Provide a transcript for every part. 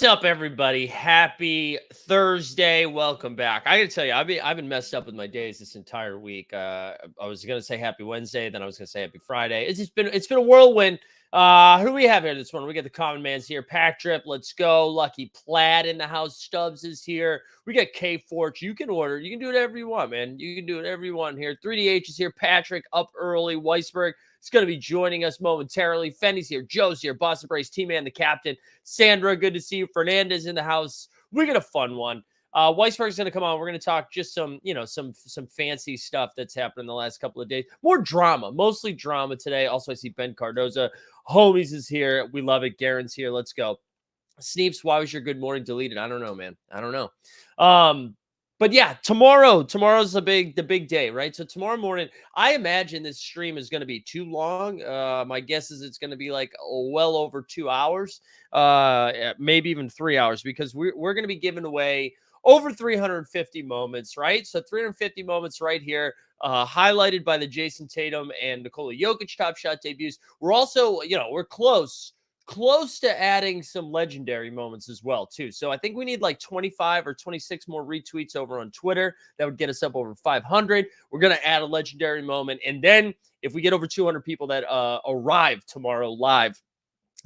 What's up, everybody? Happy Thursday. Welcome back. I gotta tell you, I've been messed up with my days this entire week. I was gonna say happy Wednesday, then I was gonna say happy Friday. It's been a whirlwind. Who do we have here this morning? We got the common man's here. Pack Drip, let's go. Lucky Plaid in the house. Stubbs is here. We got K Forge. You can order. You can do whatever you want, man. You can do whatever you want here. 3DH is here. Patrick up early. Weisberg is going to be joining us momentarily. Fenny's here. Joe's here. Boston Brace, T-Man, the captain. Sandra, good to see you. Fernandez in the house. We got a fun one. Weisberg's going to come on. We're going to talk just some fancy stuff that's happened in the last couple of days. More drama, mostly drama today. Also, I see Ben Cardoza. Homies is here. We love it. Garen's here. Let's go. Sneeps, why was your good morning deleted? I don't know, man. I don't know. But yeah, tomorrow's the big day, right? So tomorrow morning, I imagine this stream is going to be too long. My guess is it's going to be like well over 2 hours, maybe even 3 hours, because we're going to be giving away over 350 moments, right? So 350 moments right here, highlighted by the Jason Tatum and Nikola Jokic Top Shot debuts. We're also, we're close to adding some legendary moments as well, too. So I think we need like 25 or 26 more retweets over on Twitter. That would get us up over 500. We're going to add a legendary moment. And then if we get over 200 people that arrive tomorrow live,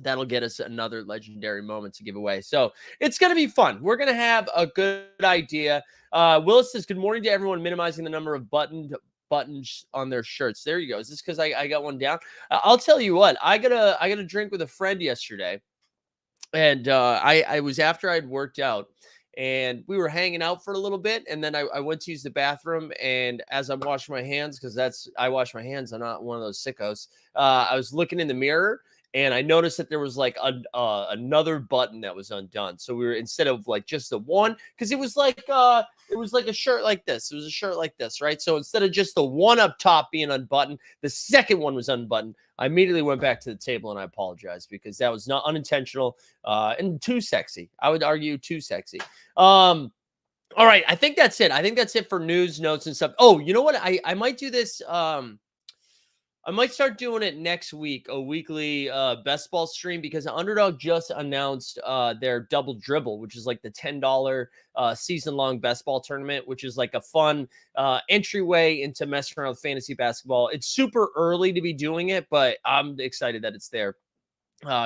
that'll get us another legendary moment to give away. So it's going to be fun. We're going to have a good idea. Willis says, good morning to everyone, minimizing the number of buttons on their shirts. There you go. Is this because I got one down? I'll tell you what, I got a drink with a friend yesterday, and I was after I'd worked out, and we were hanging out for a little bit, and then I went to use the bathroom, and as I'm washing my hands, because I wash my hands, I'm not one of those sickos, I was looking in the mirror, and I noticed that there was like another button that was undone. So we were, instead of like just the one, because it was like a shirt like this. It was a shirt like this, right? So instead of just the one up top being unbuttoned, the second one was unbuttoned. I immediately went back to the table and I apologized because that was not unintentional and too sexy. I would argue too sexy. All right, I think that's it. I think that's it for news, notes, and stuff. Oh, you know what? I might do this. I might start doing it next week, a weekly best ball stream, because Underdog just announced their Double Dribble, which is like the $10 season-long best ball tournament, which is like a fun entryway into messing around with fantasy basketball. It's super early to be doing it, but I'm excited that it's there.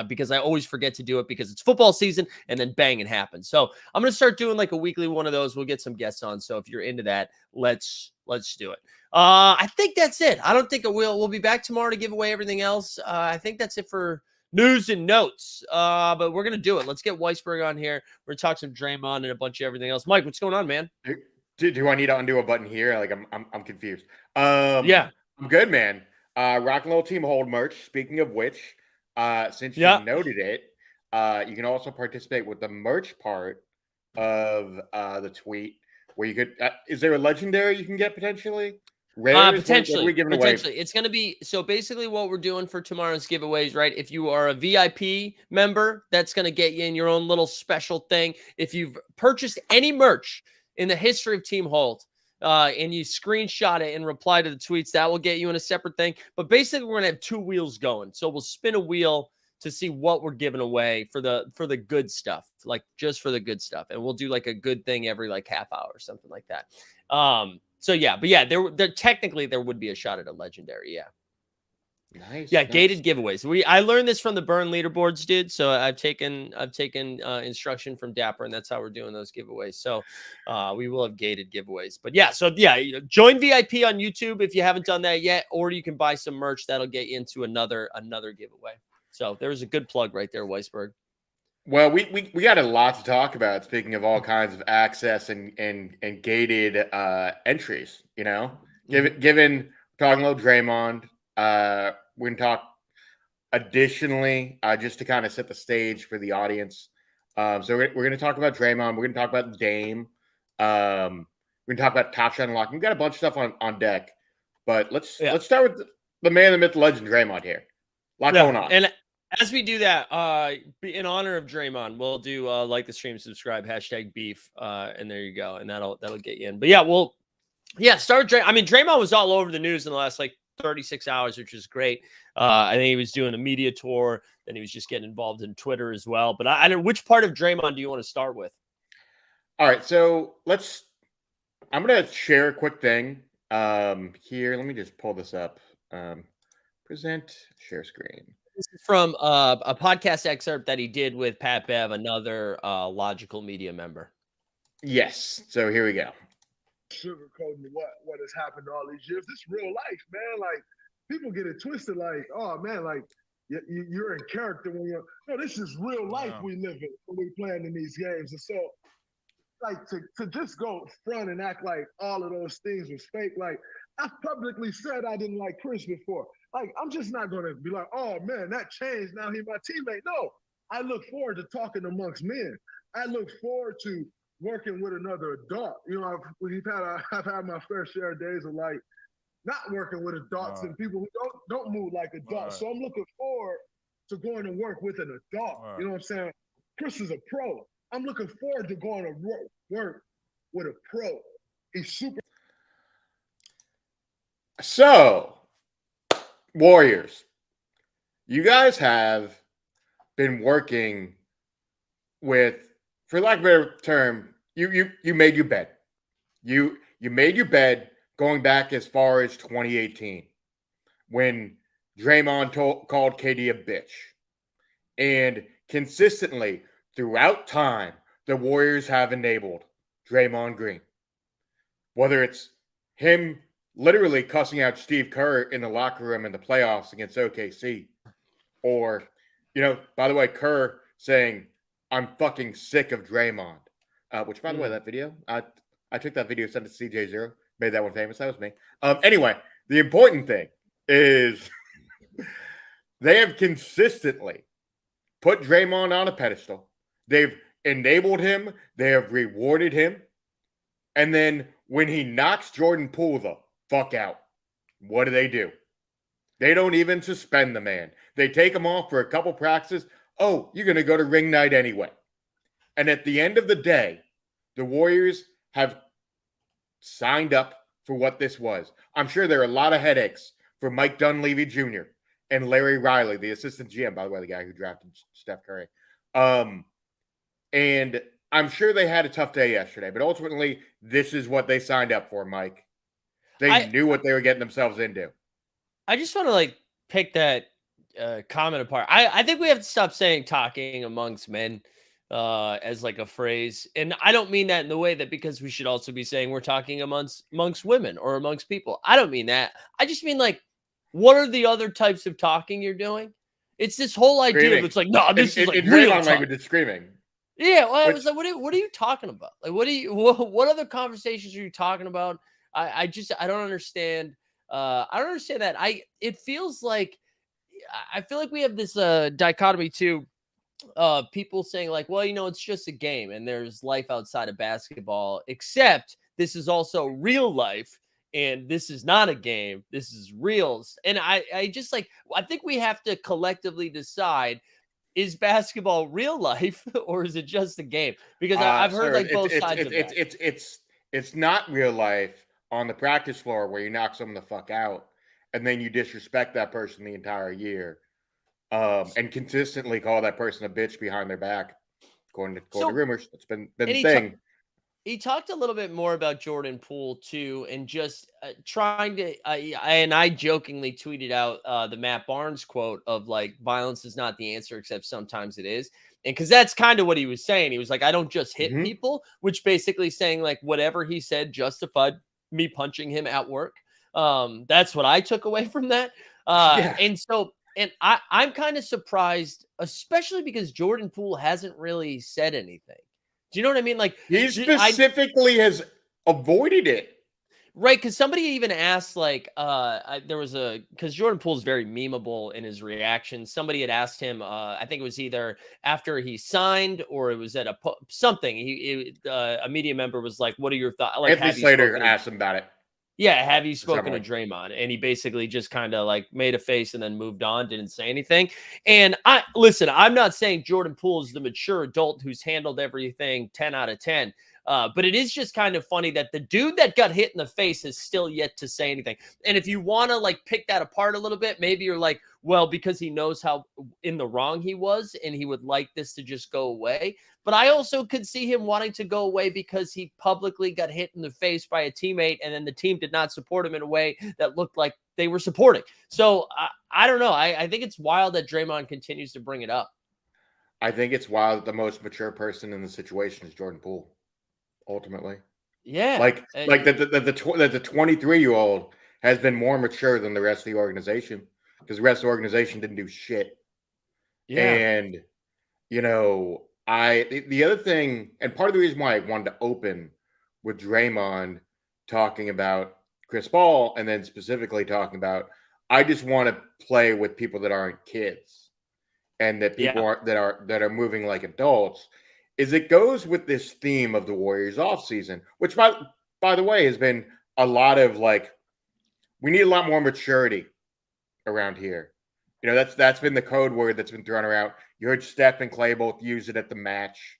Because I always forget to do it because it's football season and then bang, it happens. So I'm going to start doing like a weekly one of those. We'll get some guests on. So if you're into that, let's do it. I think that's it. I don't think we'll be back tomorrow to give away everything else. I think that's it for news and notes. But we're going to do it. Let's get Weisberg on here. We're going to talk some Draymond and a bunch of everything else. Mike, what's going on, man? Do I need to undo a button here? Like I'm confused. Yeah, I'm good, man. Rock and Roll Team Hold merch. Speaking of which, since you noted it, you can also participate with the merch part of the tweet, where you could. Is there a legendary you can get potentially? Potentially. It's going to be, so basically what we're doing for tomorrow's giveaways, right? If you are a VIP member, that's going to get you in your own little special thing. If you've purchased any merch in the history of Team Hold, and you screenshot it and reply to the tweets, that will get you in a separate thing. But basically, we're going to have two wheels going. So we'll spin a wheel to see what we're giving away for the good stuff, like just for the good stuff. And we'll do like a good thing every like half hour or something like that. So yeah, but yeah, there technically there would be a shot at a legendary. Yeah. Nice. Yeah, gated giveaways. I learned this from the Burn leaderboards, dude. So I've taken instruction from Dapper, and that's how we're doing those giveaways. So we will have gated giveaways. But yeah, so yeah, join VIP on YouTube if you haven't done that yet, or you can buy some merch that'll get you into another giveaway. So there's a good plug right there, Weisberg. Well, we got a lot to talk about. Speaking of all kinds of access and gated entries, given talking about Draymond, we're gonna talk additionally just to kind of set the stage for the audience. So we're gonna talk about Draymond. We're gonna talk about Dame. We're gonna talk about Top Shot Unlocked. We've got a bunch of stuff on deck, but let's start with the man, the myth, the legend, Draymond here. A lot going on. And as we do that, in honor of Draymond, we'll do like the stream, subscribe, #beef, and there you go, and that'll get you in. But yeah, start. I mean, Draymond was all over the news in the last like 36 hours, which is great. I think he was doing a media tour, then he was just getting involved in Twitter as well. But I don't. Which part of Draymond do you want to start with? All right, so I'm gonna share a quick thing here. Let me just pull this up. Present share screen. This is from a podcast excerpt that he did with Pat Bev, another Logical Media member. Yes. So here we go. Sugarcoating what has happened all these years. This real life, man. Like people get it twisted. Like, oh man, like you're in character when you're. No, this is real life we live in when we playing in these games. And so, like to just go front and act like all of those things was fake. Like I publicly said I didn't like Chris before. Like I'm just not gonna be like, oh man, that changed. Now he's my teammate. No, I look forward to talking amongst men. I look forward to working with another adult. You know, I've had my fair share of days of like not working with adults and people who don't move like adults. So I'm looking forward to going to work with an adult. You know what I'm saying? Chris is a pro. I'm looking forward to going to work with a pro. He's super. So, Warriors, you guys have been working with, for lack of a better term, you made your bed. You made your bed going back as far as 2018 when Draymond called KD a bitch. And consistently throughout time, the Warriors have enabled Draymond Green. Whether it's him literally cussing out Steve Kerr in the locker room in the playoffs against OKC, or, by the way, Kerr saying, I'm fucking sick of Draymond. Which, by the way, that video, I took that video, sent it to CJ0, made that one famous. That was me. Anyway, the important thing is they have consistently put Draymond on a pedestal. They've enabled him. They have rewarded him. And then when he knocks Jordan Poole the fuck out, what do? They don't even suspend the man. They take him off for a couple practices. Oh, you're going to go to ring night anyway. And at the end of the day, the Warriors have signed up for what this was. I'm sure there are a lot of headaches for Mike Dunleavy Jr. and Larry Riley, the assistant GM, by the way, the guy who drafted Steph Curry. And I'm sure they had a tough day yesterday, but ultimately, this is what they signed up for, Mike. They knew what they were getting themselves into. I just want to pick that comment apart. I think we have to stop saying talking amongst men as a phrase. And I don't mean that in the way that because we should also be saying we're talking amongst women or amongst people. I don't mean that. I just mean what are the other types of talking you're doing? It's this whole idea Screaming. of it's no, this is real language is screaming. Yeah, well, I was what are you talking about? What other conversations are you talking about? I don't understand. I don't understand that. It feels like I feel like we have this dichotomy too. People saying well, it's just a game and there's life outside of basketball, except this is also real life and this is not a game. This is real. And I just I think we have to collectively decide, is basketball real life or is it just a game? Because I've heard both sides of that. It's not real life on the practice floor where you knock someone the fuck out and then you disrespect that person the entire year. And consistently call that person a bitch behind their back, according to rumors. It's been the thing. He talked a little bit more about Jordan Poole too, and just trying to. And I jokingly tweeted out the Matt Barnes quote of "Violence is not the answer, except sometimes it is." And because that's kind of what he was saying. He was I don't just hit people, which basically saying whatever he said justified me punching him at work. That's what I took away from that. And so. And I'm kind of surprised, especially because Jordan Poole hasn't really said anything. Do you know what I mean? He specifically has avoided it. Right, because somebody even asked, because Jordan Poole is very memeable in his reactions. Somebody had asked him, I think it was either after he signed or it was at something. A media member was like, "What are your thoughts?" Anthony Slater asked him about it. Yeah, have you spoken to Draymond? And he basically just kind of made a face and then moved on, didn't say anything. And I'm not saying Jordan Poole is the mature adult who's handled everything 10 out of 10. But it is just kind of funny that the dude that got hit in the face has still yet to say anything. And if you want to like pick that apart a little bit, maybe you're like, well, because he knows how in the wrong he was and he would like this to just go away. But I also could see him wanting to go away because he publicly got hit in the face by a teammate, and then the team did not support him in a way that looked like they were supporting. So I don't know. I think it's wild that Draymond continues to bring it up. I think it's wild that the most mature person in the situation is Jordan Poole, ultimately. Yeah. Like the 23-year-old has been more mature than the rest of the organization, because the rest of the organization didn't do shit. Yeah. And, you know, the other thing, and part of the reason why I wanted to open with Draymond talking about Chris Paul, and then specifically talking about, I just want to play with people that aren't kids, and that people that are moving like adults, is it goes with this theme of the Warriors offseason, which by the way has been a lot of like, we need a lot more maturity around here. You know, that's been the code word that's been thrown around. You heard Steph and Clay both use it at the match.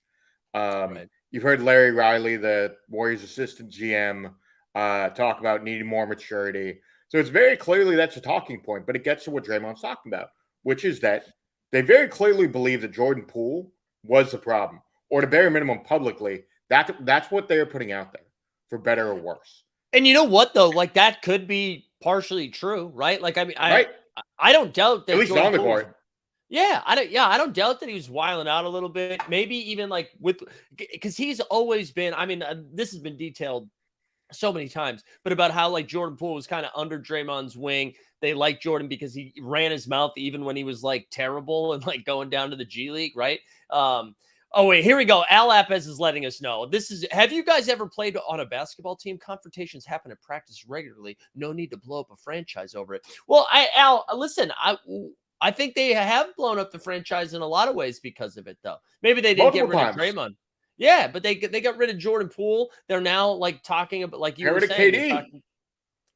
Right. You've heard Larry Riley, the Warriors assistant GM, talk about needing more maturity. So it's very clearly that's a talking point, but it gets to what Draymond's talking about, which is that they very clearly believe that Jordan Poole was the problem, or to bare minimum publicly, that's what they're putting out there, for better or worse. And you know what, though? Like, that could be partially true, right? Like, I mean, I don't doubt that. At least Jordan on the Poole court. I don't doubt that he was wilding out a little bit. Maybe even like because he's always been, I mean, this has been detailed so many times, but about how like Jordan Poole was kind of under Draymond's wing. They liked Jordan because he ran his mouth even when he was like terrible and like going down to the G League, right? Oh, wait, here we go. Al Apez is letting us know. Have you guys ever played on a basketball team? Confrontations happen at practice regularly. No need to blow up a franchise over it. Well, Al, listen, I think they have blown up the franchise in a lot of ways because of it, though. Maybe they didn't get rid of Draymond. Yeah, but they got rid of Jordan Poole. They're now like talking about, like you were saying. KD.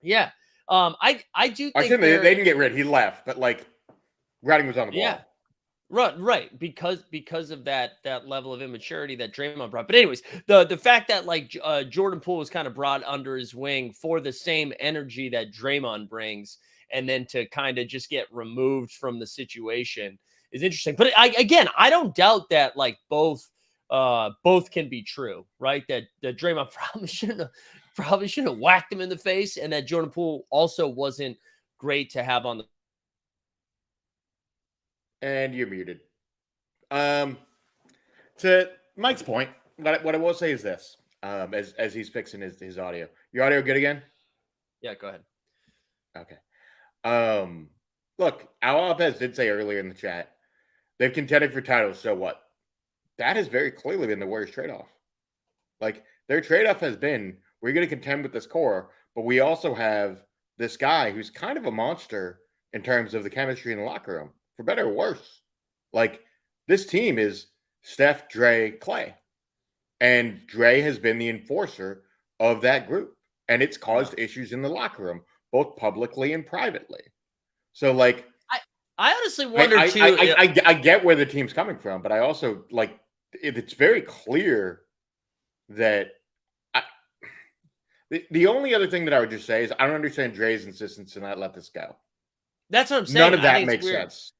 Yeah. I do think they didn't get rid. He left, but like writing was on the wall. Yeah. Right, because of that level of immaturity that Draymond brought. But anyways, the fact that like Jordan Poole was kind of brought under his wing for the same energy that Draymond brings, and then to kind of just get removed from the situation is interesting. But I don't doubt that like both can be true, right? That Draymond probably shouldn't have whacked him in the face, and that Jordan Poole also wasn't great to have on the. And you're muted. To Mike's point, what I will say is this: as he's fixing his audio, your audio good again? Yeah, go ahead. Okay. Look, Al Lopez did say earlier in the chat they've contended for titles. So what? That has very clearly been the Warriors trade-off. Like, their trade-off has been, we're going to contend with this core, but we also have this guy who's kind of a monster in terms of the chemistry in the locker room, for better or worse. Like, this team is Steph, Dre, Clay. And Dre has been the enforcer of that group. And it's caused issues in the locker room, both publicly and privately. So, like, I honestly wonder, too. I get where the team's coming from, but I also, like, it's very clear that the only other thing that I would just say is I don't understand Dre's insistence to not let this go. That's what I'm saying. None of that makes sense.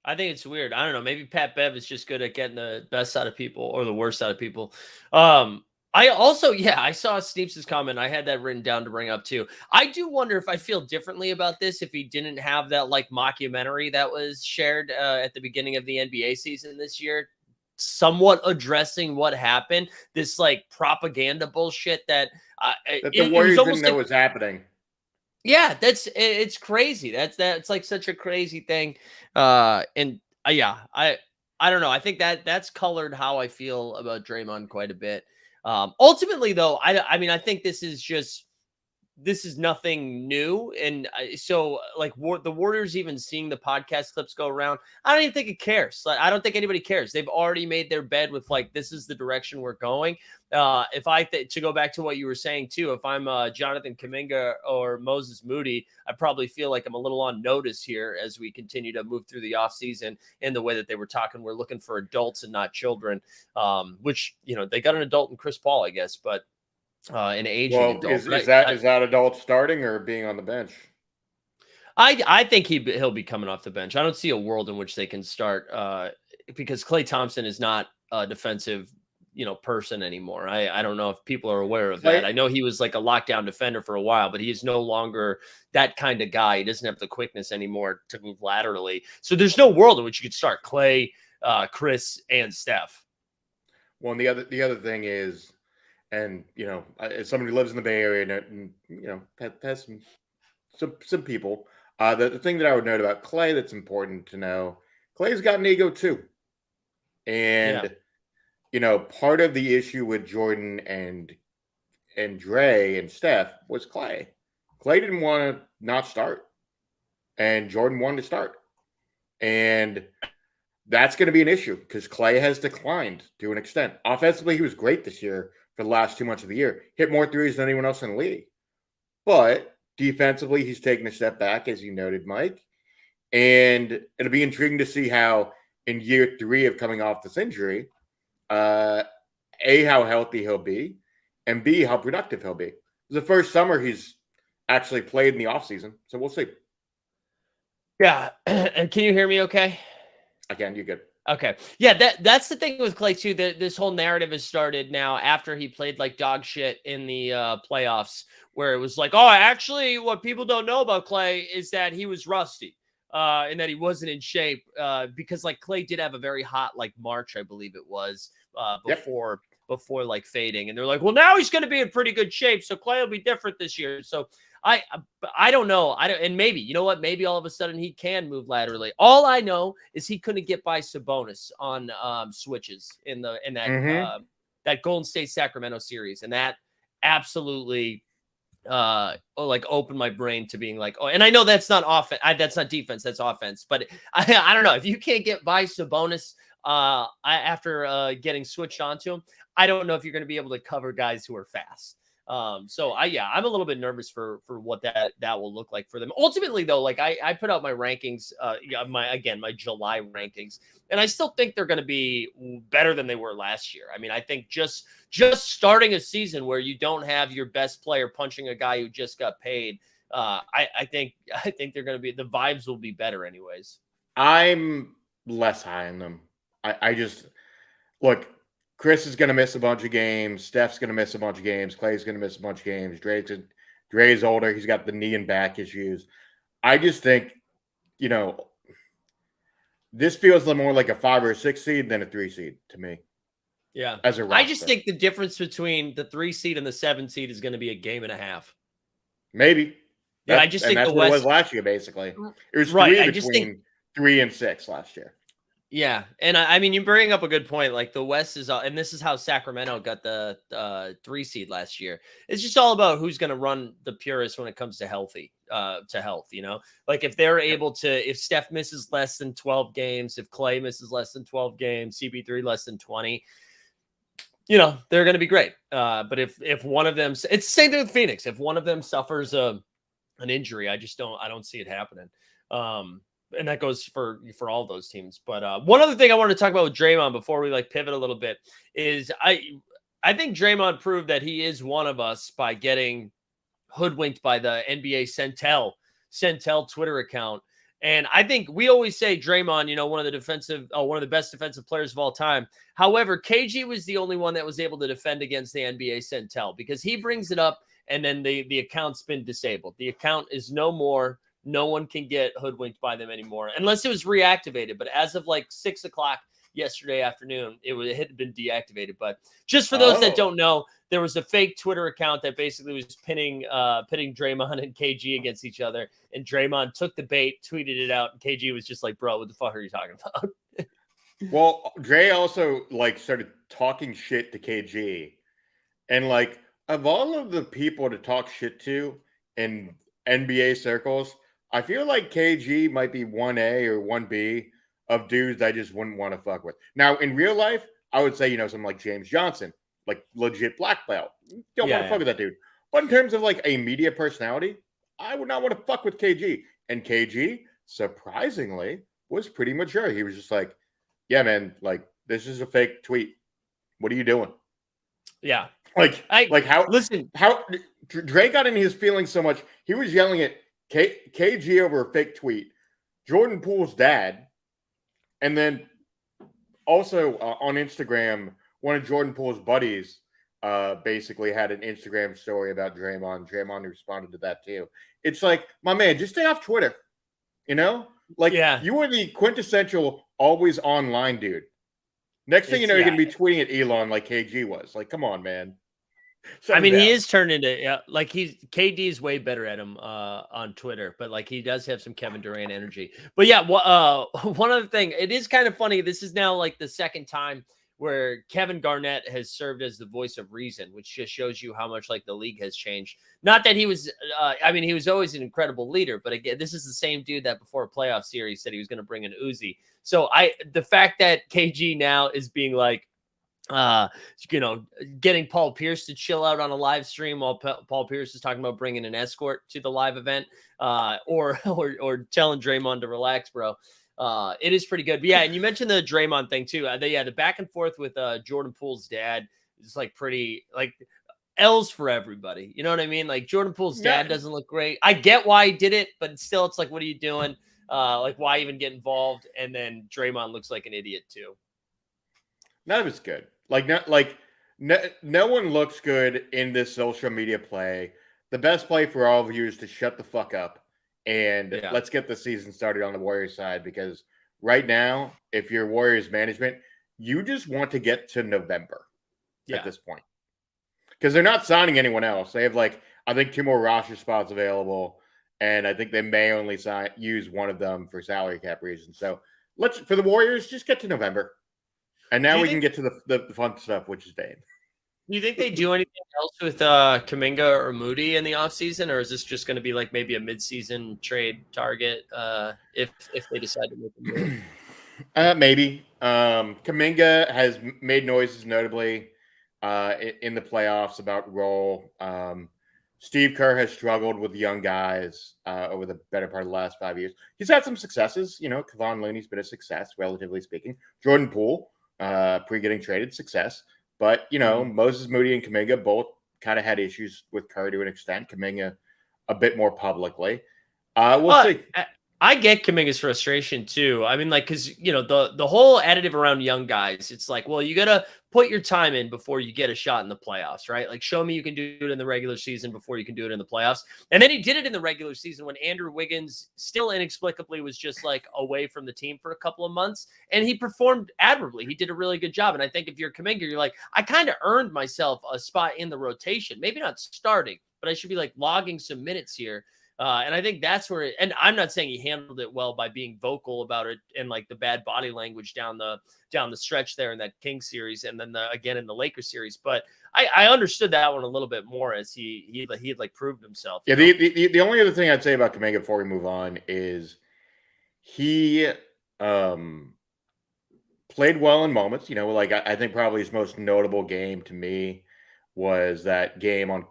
I think it's weird. I don't know. Maybe Pat Bev is just good at getting the best out of people or the worst out of people. I also, I saw Sneeps' comment. I had that written down to bring up too. I do wonder if I feel differently about this if he didn't have that like mockumentary that was shared at the beginning of the NBA season this year, somewhat addressing what happened. This like propaganda bullshit that the Warriors didn't know was happening. Yeah, it's crazy. That's like such a crazy thing. I don't know. I think that's colored how I feel about Draymond quite a bit. Ultimately, though, I mean, I think this is just this is nothing new. And so like the Warriors even seeing the podcast clips go around, I don't even think it cares. Like, I don't think anybody cares. They've already made their bed with like, this is the direction we're going. If to go back to what you were saying too, if I'm Jonathan Kuminga or Moses Moody, I probably feel like I'm a little on notice here as we continue to move through the offseason in the way that they were talking. We're looking for adults and not children, which, they got an adult in Chris Paul, I guess, but an aging Well, adult. is that adult starting or being on the bench? I think he'll be coming off the bench. I don't see a world in which they can start because Klay Thompson is not a defensive, person anymore. I don't know if people are aware of that. I know he was like a lockdown defender for a while, but he is no longer that kind of guy. He doesn't have the quickness anymore to move laterally. So there's no world in which you could start Klay, Chris, and Steph. Well, and the other thing is, and as somebody who lives in the Bay Area and has some people, the thing that I would note about Klay that's important to know, Klay's got an ego too, and part of the issue with Jordan and Dre and Steph was Klay. Klay didn't want to not start, and Jordan wanted to start, and that's going to be an issue because Klay has declined to an extent. Offensively, he was great this year for the last 2 months of the year. Hit more threes than anyone else in the league. But defensively, he's taken a step back, as you noted, Mike. And it'll be intriguing to see how in year 3 of coming off this injury, A, how healthy he'll be, and B, how productive he'll be. It's the first summer he's actually played in the offseason, so we'll see. Yeah. And can you hear me okay? I can. You're good. Okay. Yeah, that's the thing with Klay too. This whole narrative has started now after he played like dog shit in the playoffs, where it was like, oh, actually, what people don't know about Klay is that he was rusty and that he wasn't in shape because like Klay did have a very hot like March, I believe it was before like fading, and they're like, well, now he's going to be in pretty good shape, so Klay will be different this year. So I don't know. And maybe, you know what? Maybe all of a sudden he can move laterally. All I know is he couldn't get by Sabonis on switches in that that Golden State Sacramento series, and that absolutely like opened my brain to being like, oh, and I know that's not offense, that's not defense, that's offense. But I don't know if you can't get by Sabonis after getting switched onto him. I don't know if you're going to be able to cover guys who are fast. So I'm a little bit nervous for what that will look like for them. Ultimately, though, like I put out my rankings, my July rankings, and I still think they're going to be better than they were last year. I mean, I think just starting a season where you don't have your best player punching a guy who just got paid, I think they're going to be, the vibes will be better anyways. I'm less high on them. I just look. Chris is going to miss a bunch of games. Steph's going to miss a bunch of games. Klay's going to miss a bunch of games. Dre's older. He's got the knee and back issues. I just think, this feels more like a 5 or a 6 seed than a 3 seed to me. Yeah. As a roster. I just think the difference between the 3 seed and the 7 seed is going to be a game and a half. Maybe. I just think that's the what West it was last year, basically. It was right. between 3 and 6 last year. Yeah, and I mean, you bring up a good point. Like the West is, and this is how Sacramento got the 3 seed last year. It's just all about who's going to run the purest when it comes to health. Like if they're able to, if Steph misses less than 12 games, if Klay misses less than 12 games, CP3 less than 20, they're going to be great. But if one of them, it's the same thing with Phoenix. If one of them suffers an injury, I don't see it happening. And that goes for all those teams. But one other thing I wanted to talk about with Draymond before we like pivot a little bit is I think Draymond proved that he is one of us by getting hoodwinked by the NBA Centel Twitter account. And I think we always say Draymond, one of the best defensive players of all time. However, KG was the only one that was able to defend against the NBA Centel because he brings it up and then the account's been disabled. The account is no more. No one can get hoodwinked by them anymore unless it was reactivated. But as of like 6 o'clock yesterday afternoon, it had been deactivated. But just for those that don't know, there was a fake Twitter account that basically was pitting Draymond and KG against each other. And Draymond took the bait, tweeted it out. And KG was just like, bro, what the fuck are you talking about? Well, Dre also started talking shit to KG. And of all of the people to talk shit to, in NBA circles, I feel like KG might be 1A or 1B of dudes I just wouldn't want to fuck with. Now, in real life, I would say, someone like James Johnson, like legit black belt. Don't want to fuck with that dude. But in terms of like a media personality, I would not want to fuck with KG. And KG, surprisingly, was pretty mature. He was just like, yeah, man, like, this is a fake tweet. What are you doing? Yeah. How listen, how Dre got in his feelings so much, he was yelling at KG over a fake tweet, Jordan Poole's dad, and then also on Instagram, one of Jordan Poole's buddies basically had an Instagram story about Draymond. Draymond responded to that too. It's like, my man, just stay off Twitter. You are the quintessential always online dude. Next thing you know, you're going to be tweeting at Elon like KG was. Like, come on, man. He is turned into KD is way better at him on Twitter, but like he does have some Kevin Durant energy. But yeah, one other thing, it is kind of funny. This is now like the second time where Kevin Garnett has served as the voice of reason, which just shows you how much like the league has changed. Not that he was, he was always an incredible leader, but again, this is the same dude that before a playoff series said he was going to bring in Uzi. So the fact that KG now is being like, getting Paul Pierce to chill out on a live stream while Paul Pierce is talking about bringing an escort to the live event, or telling Draymond to relax, bro. It is pretty good. But yeah, and you mentioned the Draymond thing too. The back and forth with Jordan Poole's dad is like pretty like L's for everybody. You know what I mean? Like Jordan Poole's dad doesn't look great. I get why he did it, but still, it's like, what are you doing? Like, why even get involved? And then Draymond looks like an idiot too. None of it's good. No one looks good in this social media play. The best play for all of you is to shut the fuck up and let's get the season started on the Warriors side, because right now, if you're Warriors management, you just want to get to November at this point, because they're not signing anyone else. They have I think 2 more roster spots available, and I think they may only use one of them for salary cap reasons. So for the Warriors, just get to November. And now we can get to the fun stuff, which is Dame. Do you think they do anything else with Kuminga or Moody in the offseason, or is this just going to be like maybe a midseason trade target if they decide to make a move? Maybe. Kuminga has made noises notably in the playoffs about role. Steve Kerr has struggled with young guys over the better part of the last 5 years. He's had some successes. Kevon Looney's been a success, relatively speaking. Jordan Poole, pre-getting traded, success. But, Moses Moody and Kuminga both kind of had issues with Kerr to an extent. Kuminga a bit more publicly. We'll see. I get Kuminga's frustration too. I mean, because the whole additive around young guys, it's like, well, you gotta put your time in before you get a shot in the playoffs, right? Like, show me you can do it in the regular season before you can do it in the playoffs. And then he did it in the regular season when Andrew Wiggins still inexplicably was just like away from the team for a couple of months, and he performed admirably. He did a really good job. And I think if you're Kuminga, you're like, I kind of earned myself a spot in the rotation, maybe not starting, but I should be like logging some minutes here. And I think that's where and I'm not saying he handled it well by being vocal about it and like the bad body language down the stretch there in that Kings series, and then again in the Lakers series. But I understood that one a little bit more as he had like proved himself. Yeah. The only other thing I'd say about Kuminga before we move on is he played well in moments. I think probably his most notable game to me was that game on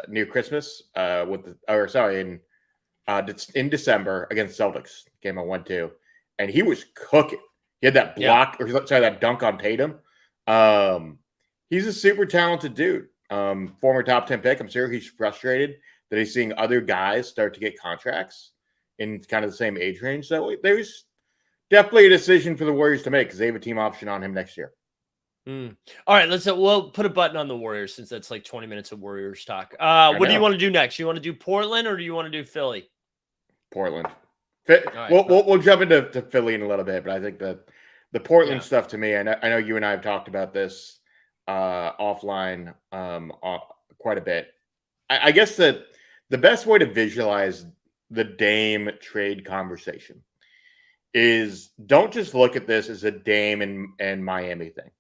near Christmas in December against Celtics, game I went to, and he was cooking. He had that block, that dunk on Tatum. He's a super talented dude. Former top 10 pick. I'm sure he's frustrated that he's seeing other guys start to get contracts in kind of the same age range. So there's definitely a decision for the Warriors to make, because they have a team option on him next year. All right, we'll put a button on the Warriors, since that's like 20 minutes of Warriors talk. What do you want to do next? You want to do Portland, or do you want to do Philly? Portland. We'll jump into Philly in a little bit, but I think the Portland stuff, to me, I know you and I have talked about this offline quite a bit. I guess that the best way to visualize the Dame trade conversation is, don't just look at this as a Dame and Miami thing.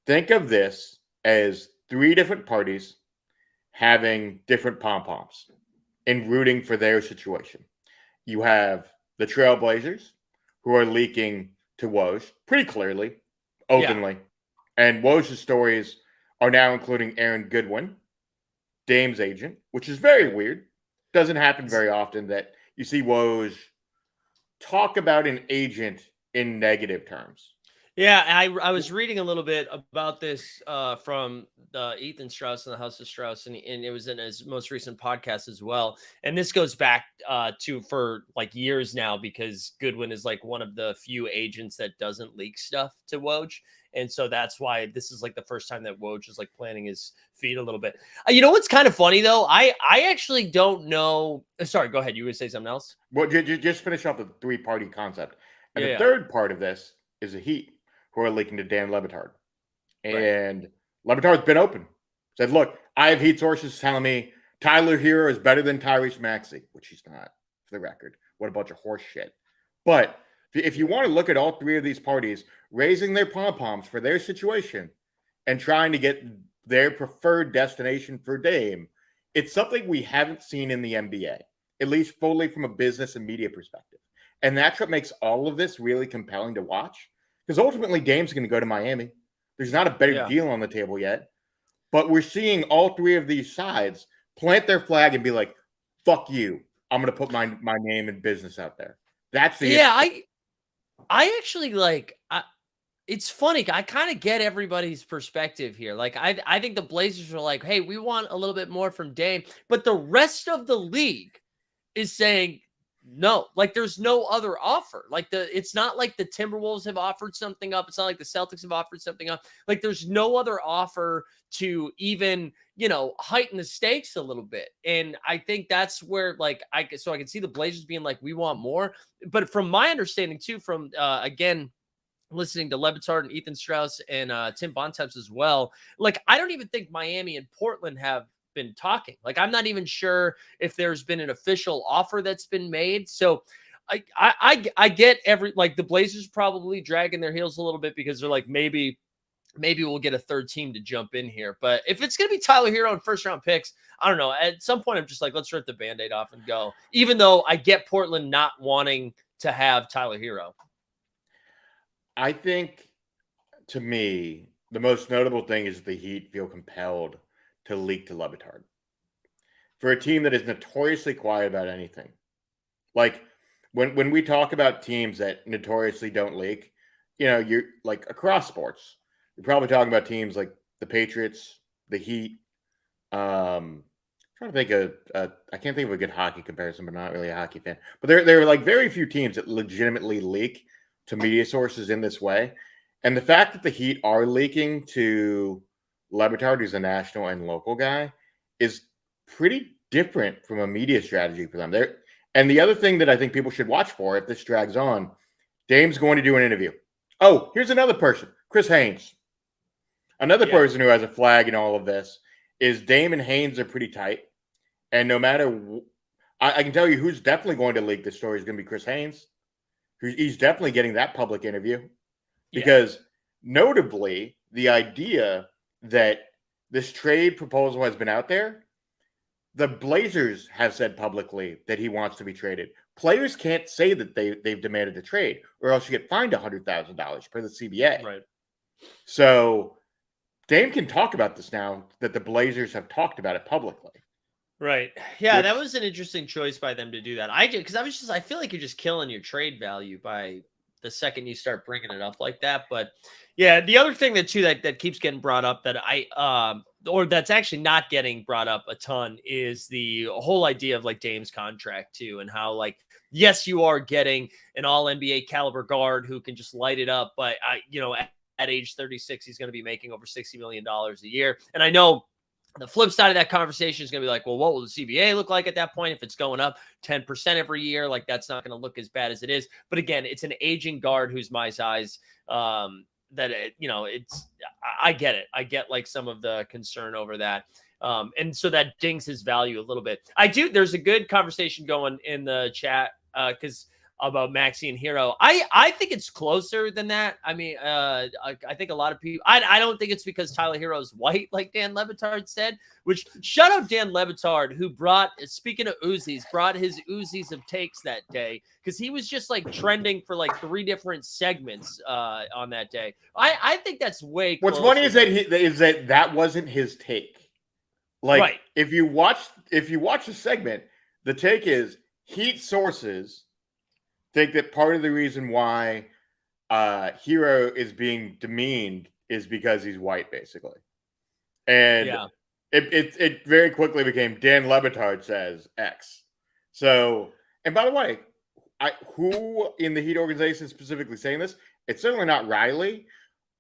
Think of this as 3 different parties having different pom-poms. in rooting for their situation. You have the Trailblazers, who are leaking to Woj pretty clearly, Yeah. openly. And Woj's stories are now including Aaron Goodwin, Dame's agent, which is very weird. Doesn't happen very often that you see Woj talk about an agent in negative terms. Yeah, I was reading a little bit about this from Ethan Strauss and the House of Strauss, and it was in his most recent podcast as well. And this goes back to for like years now because Goodwin is like one of the few agents that doesn't leak stuff to Woj. And so that's why this is like the first time that Woj is like planting his feet a little bit. You know what's kind of funny though? I actually don't know. Sorry, go ahead. You would say something else? Well, just finish off the three-party concept. And the Yeah. third part of this is the Heat, who are leaking to Dan Lebitard. Right. And Lebitard's been open. Said, look, I have Heat sources telling me Tyler Hero is better than Tyrese Maxey, which he's not, for the record. What a bunch of horse shit. But if you want to look at all three of these parties raising their pom-poms for their situation and trying to get their preferred destination for Dame, it's something we haven't seen in the NBA, at least fully from a business and media perspective. And that's what makes all of this really compelling to watch. Because ultimately, Dame's going to go to Miami. There's not a better deal on the table yet. But we're seeing all three of these sides plant their flag and be like, fuck you. I'm going to put my name and business out there. That's the I actually like it's funny. I kind of get everybody's perspective here. Like I think the Blazers are like, hey, we want a little bit more from Dame, but the rest of the league is saying no. Like there's no other offer. Like it's not like the Timberwolves have offered something up. It's not like the Celtics have offered something up. Like there's no other offer to even, heighten the stakes a little bit. And I think that's where I can see the Blazers being like, we want more. But from my understanding too, from again, listening to Lebitard and Ethan Strauss and Tim Bontemps as well. Like, I don't even think Miami and Portland have been talking. Like, I'm not even sure if there's been an official offer that's been made. So I get the Blazers probably dragging their heels a little bit because they're like, maybe we'll get a third team to jump in here. But if it's going to be Tyler Hero and first round picks, I don't know. At some point, I'm just like, let's rip the Band-Aid off and go. Even though I get Portland not wanting to have Tyler Hero. I think, to me, the most notable thing is the Heat feel compelled to leak to Lebitard. For a team that is notoriously quiet about anything. Like, when we talk about teams that notoriously don't leak, you're like across sports. You're probably talking about teams like the Patriots, the Heat. Trying to think I can't think of a good hockey comparison, but not really a hockey fan. But there are like very few teams that legitimately leak to media sources in this way. And the fact that the Heat are leaking to Lebitard, who's a national and local guy, is pretty different from a media strategy for them. And the other thing that I think people should watch for if this drags on, Dame's going to do an interview. Oh, here's another person, Chris Haynes. Another person who has a flag in all of this is Dame and Haynes are pretty tight. And no matter, I can tell you who's definitely going to leak this story is going to be Chris Haynes. He's definitely getting that public interview because notably the idea that this trade proposal has been out there, the Blazers have said publicly that he wants to be traded. Players can't say that they've demanded a trade or else you get fined $100,000 per the CBA. Right. So Dame can talk about this now that the Blazers have talked about it publicly. Right. Yeah, that was an interesting choice by them to do that. I feel like you're just killing your trade value by the second you start bringing it up like that. But yeah, the other thing that keeps getting brought up that or that's actually not getting brought up a ton is the whole idea of like Dame's contract too, and how like, yes, you are getting an all NBA caliber guard who can just light it up. But at age 36, he's going to be making over $60 million a year. And I know the flip side of that conversation is going to be like, well, what will the CBA look like at that point? If it's going up 10% every year, like that's not going to look as bad as it is. But again, it's an aging guard who's my size. I get it. I get like some of the concern over that. And so that dings his value a little bit. There's a good conversation going in the chat because about Maxi and Hero. I think it's closer than that. I mean, I think a lot of people. I don't think it's because Tyler Hero's white, like Dan Levitard said. Which shout out Dan Levitard, who brought, speaking of Uzis, brought his Uzis of takes that day because he was just like trending for like 3 different segments on that day. I think that's way. What's funny is that wasn't his take. Like, right. if you watch the segment, the take is Heat sources think that part of the reason why Hero is being demeaned is because he's white, basically. And it very quickly became Dan Levitard says X. So, and by the way, who in the Heat organization is specifically saying this? It's certainly not Riley,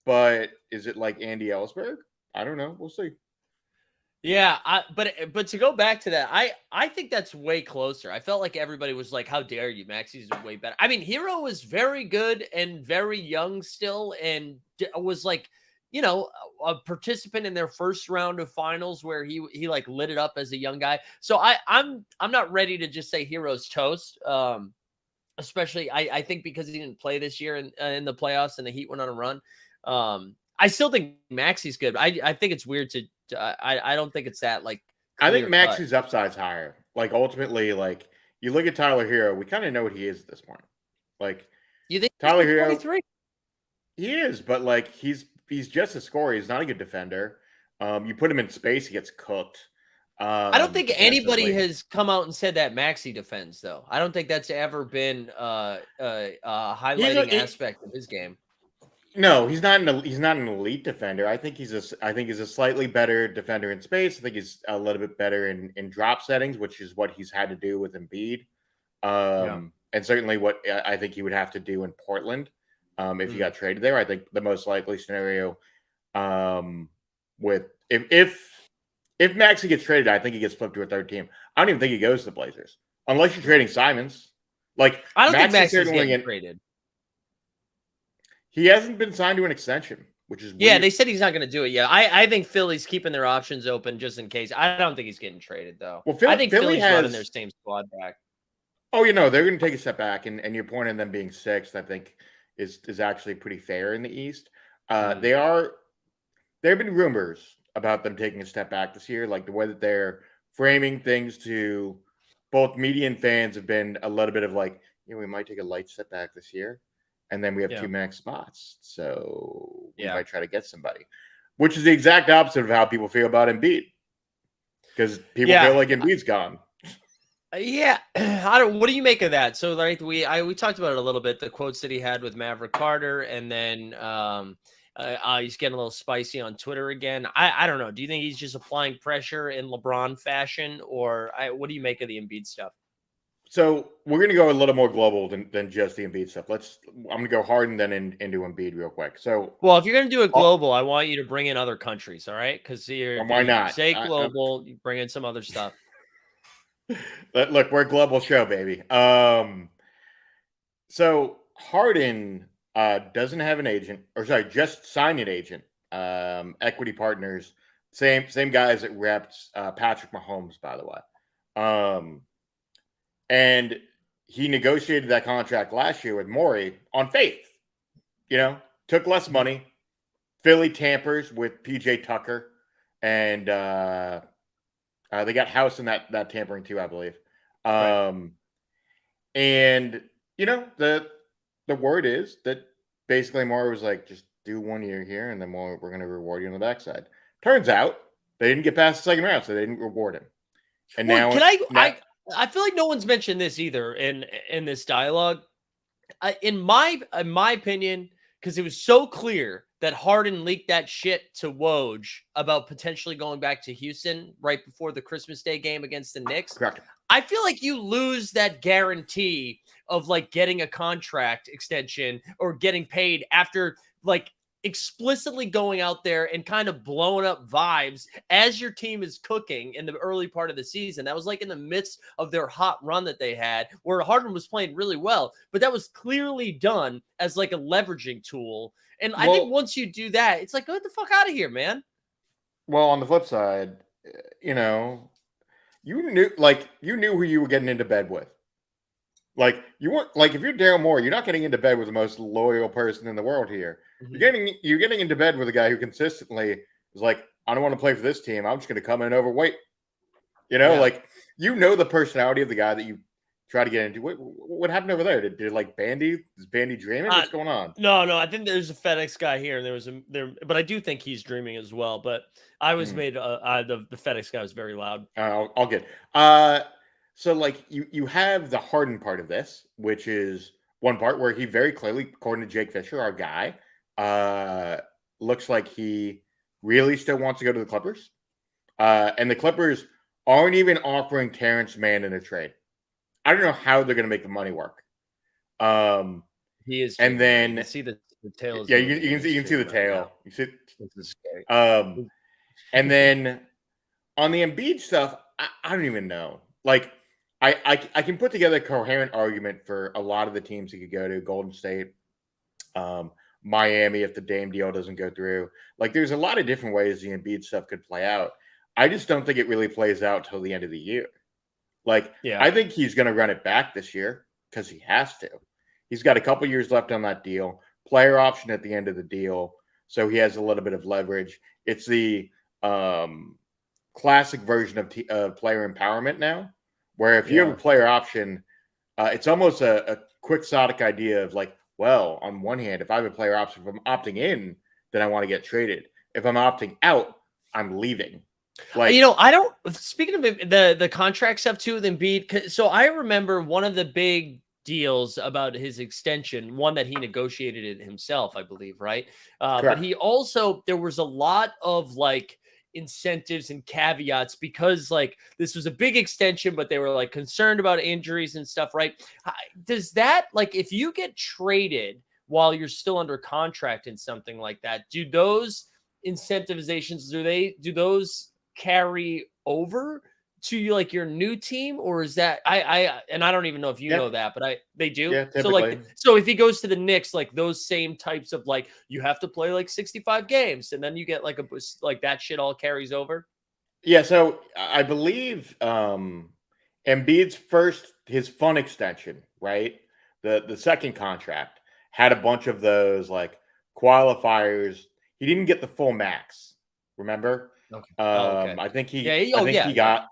but is it like Andy Ellsberg? I don't know. We'll see. Yeah, but to go back to that, I think that's way closer. I felt like everybody was like, "How dare you, Maxi's way better." I mean, Hero was very good and very young still, and was like, a participant in their first round of finals where he like lit it up as a young guy. So I'm not ready to just say Hero's toast. Especially I think because he didn't play this year in the playoffs and the Heat went on a run. I still think Maxi's good. I think it's weird to. I don't think it's that like. I think Maxi's upside's higher. Like ultimately, like you look at Tyler Hero, we kind of know what he is at this point. Like you think Tyler Hero, 23? He is, but like he's just a scorer. He's not a good defender. You put him in space, he gets cooked. I don't think anybody has come out and said that Maxi defends, though. I don't think that's ever been a highlighting aspect of his game. No, he's not an elite defender. I think he's a slightly better defender in space. I think he's a little bit better in drop settings, which is what he's had to do with Embiid. And certainly what I think he would have to do in Portland if he got traded there. I think the most likely scenario with if Maxey gets traded, I think he gets flipped to a third team. I don't even think he goes to the Blazers unless you're trading Simons. Like I don't think Maxey's getting traded. He hasn't been signed to an extension, which is weird. Yeah, they said he's not going to do it yet. I think Philly's keeping their options open just in case. I don't think he's getting traded, though. Well, I think Philly's running their same squad back. Oh, they're going to take a step back, and your point on them being sixth, I think, is actually pretty fair in the East. There have been rumors about them taking a step back this year, like the way that they're framing things to both media and fans have been a little bit of like, we might take a light step back this year. And then we have 2 max spots. So we might try to get somebody, which is the exact opposite of how people feel about Embiid. Because people feel like Embiid's gone. Yeah. What do you make of that? So like we talked about it a little bit, the quotes that he had with Maverick Carter, and then he's getting a little spicy on Twitter again. I don't know. Do you think he's just applying pressure in LeBron fashion, or what do you make of the Embiid stuff? So we're going to go a little more global than just the Embiid stuff. I'm going to go Harden then into Embiid real quick. So, well, if you're going to do it global, I want you to bring in other countries, all right? Because why not? Say global, you bring in some other stuff. Look, we're a global show, baby. So Harden doesn't have an agent, just signed an agent. Equity Partners, same guys that repped Patrick Mahomes, by the way. And he negotiated that contract last year with Morey on faith. Took less money. Philly tampers with PJ Tucker, and they got House in that tampering too, I believe. Right. And the word is that basically Morey was like, just do 1 year here, and then we're going to reward you on the backside. Turns out they didn't get past the second round, so they didn't reward him. And I feel like no one's mentioned this either in this dialogue. In my opinion, because it was so clear that Harden leaked that shit to Woj about potentially going back to Houston right before the Christmas Day game against the Knicks. Correct. I feel like you lose that guarantee of like getting a contract extension or getting paid after like explicitly going out there and kind of blowing up vibes as your team is cooking in the early part of the season. That was like in the midst of their hot run that they had where Harden was playing really well, but that was clearly done as like a leveraging tool. And I think once you do that, it's like, get the fuck out of here, man. Well, on the flip side, you knew who you were getting into bed with. Like you weren't like if you're Daryl Moore, you're not getting into bed with the most loyal person in the world here. Mhm. You're getting into bed with a guy who consistently is like, I don't want to play for this team. I'm just going to come in overweight. Yeah. Like the personality of the guy that you try to get into. What happened over there? Did like Bandy? Is Bandy dreaming? What's going on? No. I think there's a FedEx guy here, and but I do think he's dreaming as well. But I was made the FedEx guy was very loud. I'll get. So like you have the Harden part of this, which is one part where he very clearly, according to Jake Fisher, our guy, looks like he really still wants to go to the Clippers. And the Clippers aren't even offering Terrence Mann in a trade. I don't know how they're going to make the money work. He is, and then you can see the tail. Yeah, you can see the tail. You see, this is scary. And then on the Embiid stuff, I don't even know. Like, I can put together a coherent argument for a lot of the teams he could go to. Golden State, Miami, if the Dame deal doesn't go through. Like, there's a lot of different ways the Embiid stuff could play out. I just don't think it really plays out till the end of the year. Like, I think he's going to run it back this year because he has to. He's got a couple years left on that deal. Player option at the end of the deal, so he has a little bit of leverage. It's the classic version of player empowerment now, where if you have a player option, it's almost a quixotic idea of like, well, on one hand, if I have a player option, if I'm opting in, then I want to get traded. If I'm opting out, I'm leaving. Like, I don't. Speaking of the contract stuff too with Embiid, so I remember one of the big deals about his extension, one that he negotiated it himself, I believe, right? But he also, there was a lot of like incentives and caveats because like this was a big extension, but they were like concerned about injuries and stuff, right? Does that, like, if you get traded while you're still under contract and something like that, do those incentivizations, do those carry over to like your new team, or is that I don't even know if you know that, but they do. Yeah, typically. So if he goes to the Knicks, like those same types of like you have to play like 65 games and then you get like a boost, like that shit all carries over. Yeah, so I believe Embiid's his fun extension, right? The second contract had a bunch of those like qualifiers. He didn't get the full max, remember? Okay. I think he got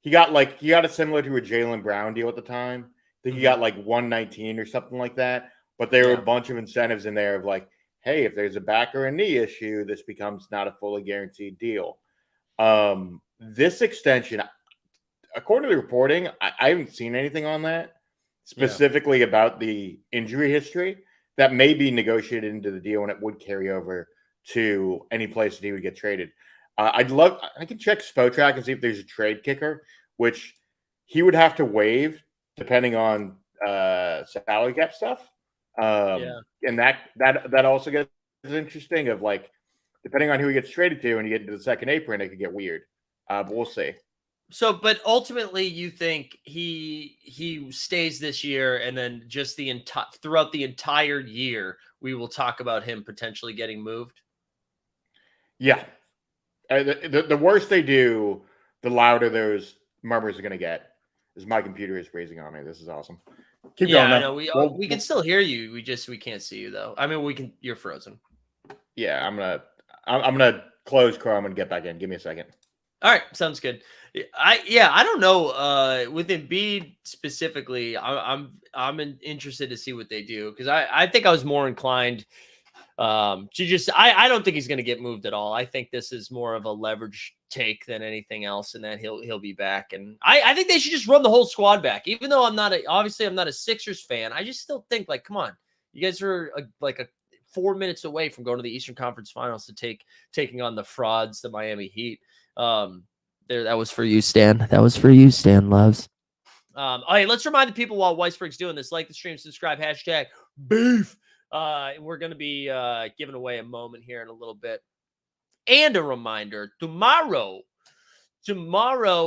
it similar to a Jaylen Brown deal at the time. I think he got like 119 or something like that. But there were a bunch of incentives in there of like, hey, if there's a back or a knee issue, this becomes not a fully guaranteed deal. This extension, according to the reporting, I haven't seen anything on that specifically about the injury history that may be negotiated into the deal and it would carry over to any place that he would get traded. I can check Spotrac and see if there's a trade kicker, which he would have to waive depending on salary cap stuff. And that also gets interesting of like, depending on who he gets traded to and you get into the second apron, it could get weird. But we'll see. So, but ultimately you think he stays this year and then just throughout the entire year, we will talk about him potentially getting moved? Yeah. The worse they do, the louder those murmurs are going to get. As my computer is freezing on me. This is awesome. Keep going. I know we can still hear you. We can't see you though. I mean, you're frozen. Yeah, I'm gonna close Chrome and get back in. Give me a second. All right, sounds good. I don't know. With Embiid specifically, I'm interested to see what they do because I think I was more inclined. I don't think he's going to get moved at all. I think this is more of a leverage take than anything else, and that he'll be back. And I think they should just run the whole squad back. Even though I'm not a Sixers fan, I just still think like, come on, you guys are like 4 minutes away from going to the Eastern Conference Finals to taking on the frauds, the Miami Heat. That was for you, Stan. That was for you, Stan Loves. All right, let's remind the people while Weisberg's doing this, like the stream, subscribe, #beef. We're going to be giving away a moment here in a little bit. And a reminder, tomorrow,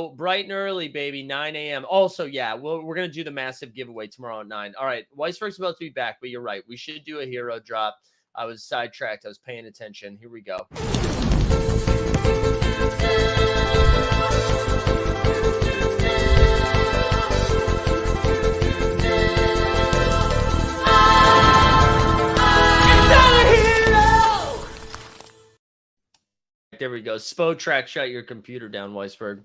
bright and early, baby, 9 a.m. Also, we're going to do the massive giveaway tomorrow at 9. All right, Weisberg's about to be back, but you're right. We should do a hero drop. I was sidetracked. I was paying attention. Here we go. there we go. Spotrack, shut your computer down, Weisberg.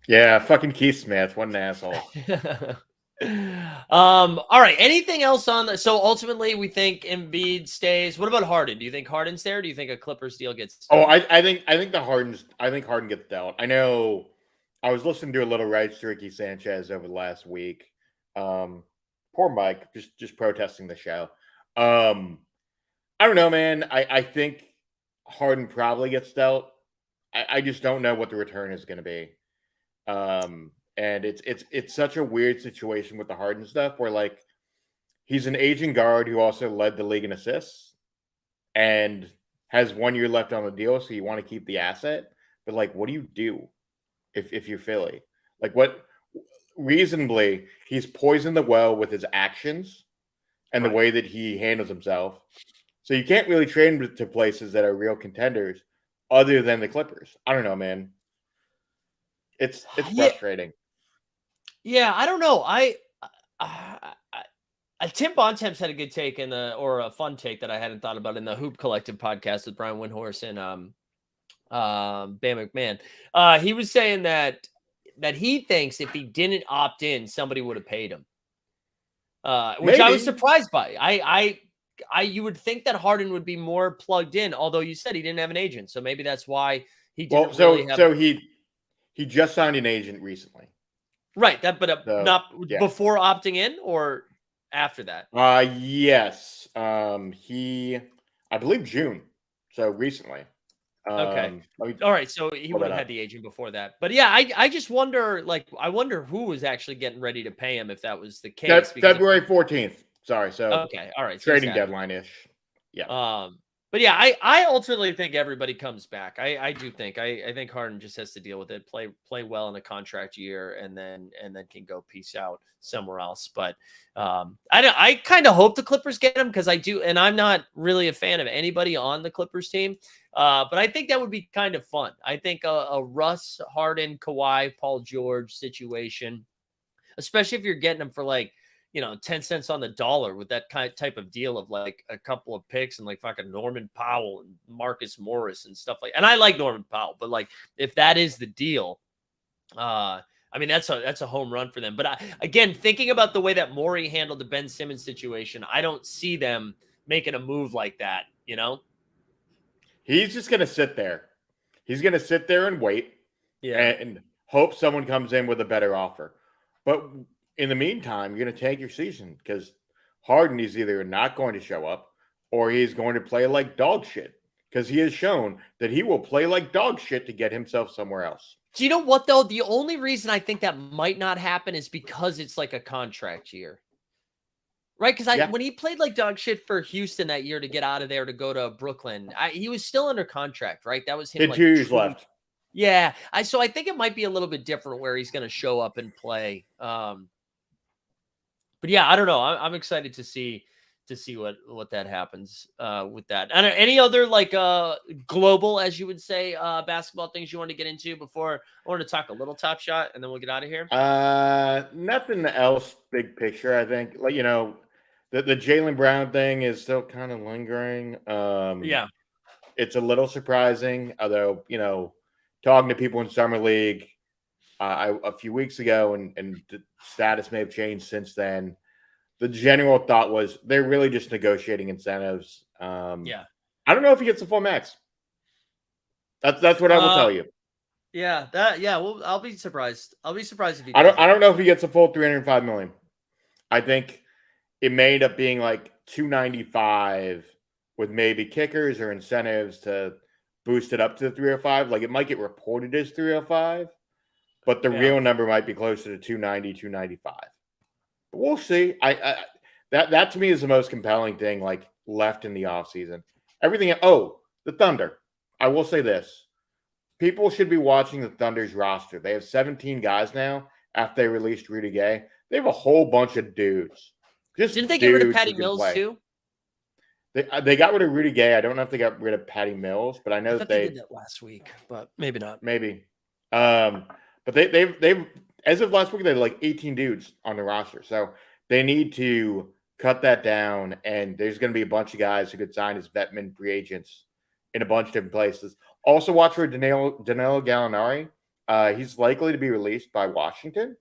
Yeah, fucking Keith Smith. What an asshole. All right. Anything else on the? So ultimately, we think Embiid stays. What about Harden? Do you think Harden's there? Or do you think a Clippers deal gets done? Oh, I think Harden gets dealt. I know. I was listening to a little Rights to Ricky Sanchez over the last week. Poor Mike, just protesting the show. I don't know, man. I think Harden probably gets dealt. I just don't know what the return is going to be. And it's such a weird situation with the Harden stuff where like he's an aging guard who also led the league in assists and has 1 year left on the deal, so you want to keep the asset. But like, what do you do if you're Philly? Like, what reasonably he's poisoned the well with his actions and the way that he handles himself. So you can't really trade him to places that are real contenders other than the Clippers. I don't know, man. It's frustrating. Yeah, I don't know. Tim Bontemps had a good take or a fun take that I hadn't thought about in the Hoop Collective podcast with Brian Windhorst and Bam McMahon. He was saying that he thinks if he didn't opt in, somebody would have paid him. Which I was surprised by. You would think that Harden would be more plugged in, although you said he didn't have an agent, so maybe that's why he didn't really have. So he just signed an agent recently, right? Not before opting in or after that. Yes. I believe June, so recently. Okay. All right. So he would have had the agent before that. But yeah, I just wonder, I wonder who was actually getting ready to pay him if that was the case. February 14th. Sorry. So okay. All right. Trading deadline-ish. Yeah. But yeah, I ultimately think everybody comes back. I do think. I think Harden just has to deal with it, play well in a contract year, and then can go peace out somewhere else. But I kind of hope the Clippers get him because I do, and I'm not really a fan of anybody on the Clippers team. But I think that would be kind of fun. I think a Russ, Harden, Kawhi, Paul George situation, especially if you're getting them for 10 cents on the dollar with that type of deal of like a couple of picks and like fucking Norman Powell and Marcus Morris and stuff and I like Norman Powell, but like if that is the deal, I mean, that's a home run for them. But again, thinking about the way that Morey handled the Ben Simmons situation, I don't see them making a move like that, He's just going to sit there. He's going to sit there and wait and hope someone comes in with a better offer. But in the meantime, you're going to tank your season because Harden is either not going to show up or he's going to play like dog shit because he has shown that he will play like dog shit to get himself somewhere else. Do you know what, though? The only reason I think that might not happen is because it's like a contract year. Right? Because when he played like dog shit for Houston that year to get out of there to go to Brooklyn, he was still under contract, right? That was him. He had 2 years left. Yeah. So I think it might be a little bit different where he's going to show up and play. But yeah, I don't know. I'm excited to see what that happens with that. And any other global, as you would say, basketball things you want to get into before I want to talk a little Top Shot and then we'll get out of here? Nothing else big picture. I think the Jaylen Brown thing is still kind of lingering. It's a little surprising, although talking to people in summer league a few weeks ago, and the status may have changed since then. The general thought was they're really just negotiating incentives. I don't know if he gets the full max. That's what I will tell you. Yeah, well, I'll be surprised. I'll be surprised if he. I don't know if he gets a full $305 million. I think it may end up being like $295 with maybe kickers or incentives to boost it up to the 305. Like it might get reported as 305, but the real number might be closer to 290, 295. But we'll see. That to me is the most compelling thing left in the offseason. Everything. Oh, the Thunder. I will say this. People should be watching the Thunder's roster. They have 17 guys now after they released Rudy Gay. They have a whole bunch of dudes. Didn't they get rid of Patty Mills too? They got rid of Rudy Gay. I don't know if they got rid of Patty Mills, but I know they did that last week, but maybe not. Maybe. But they've as of last week, they had 18 dudes on the roster. So they need to cut that down, and there's going to be a bunch of guys who could sign as veteran free agents in a bunch of different places. Also, watch for Danilo Gallinari. He's likely to be released by Washington,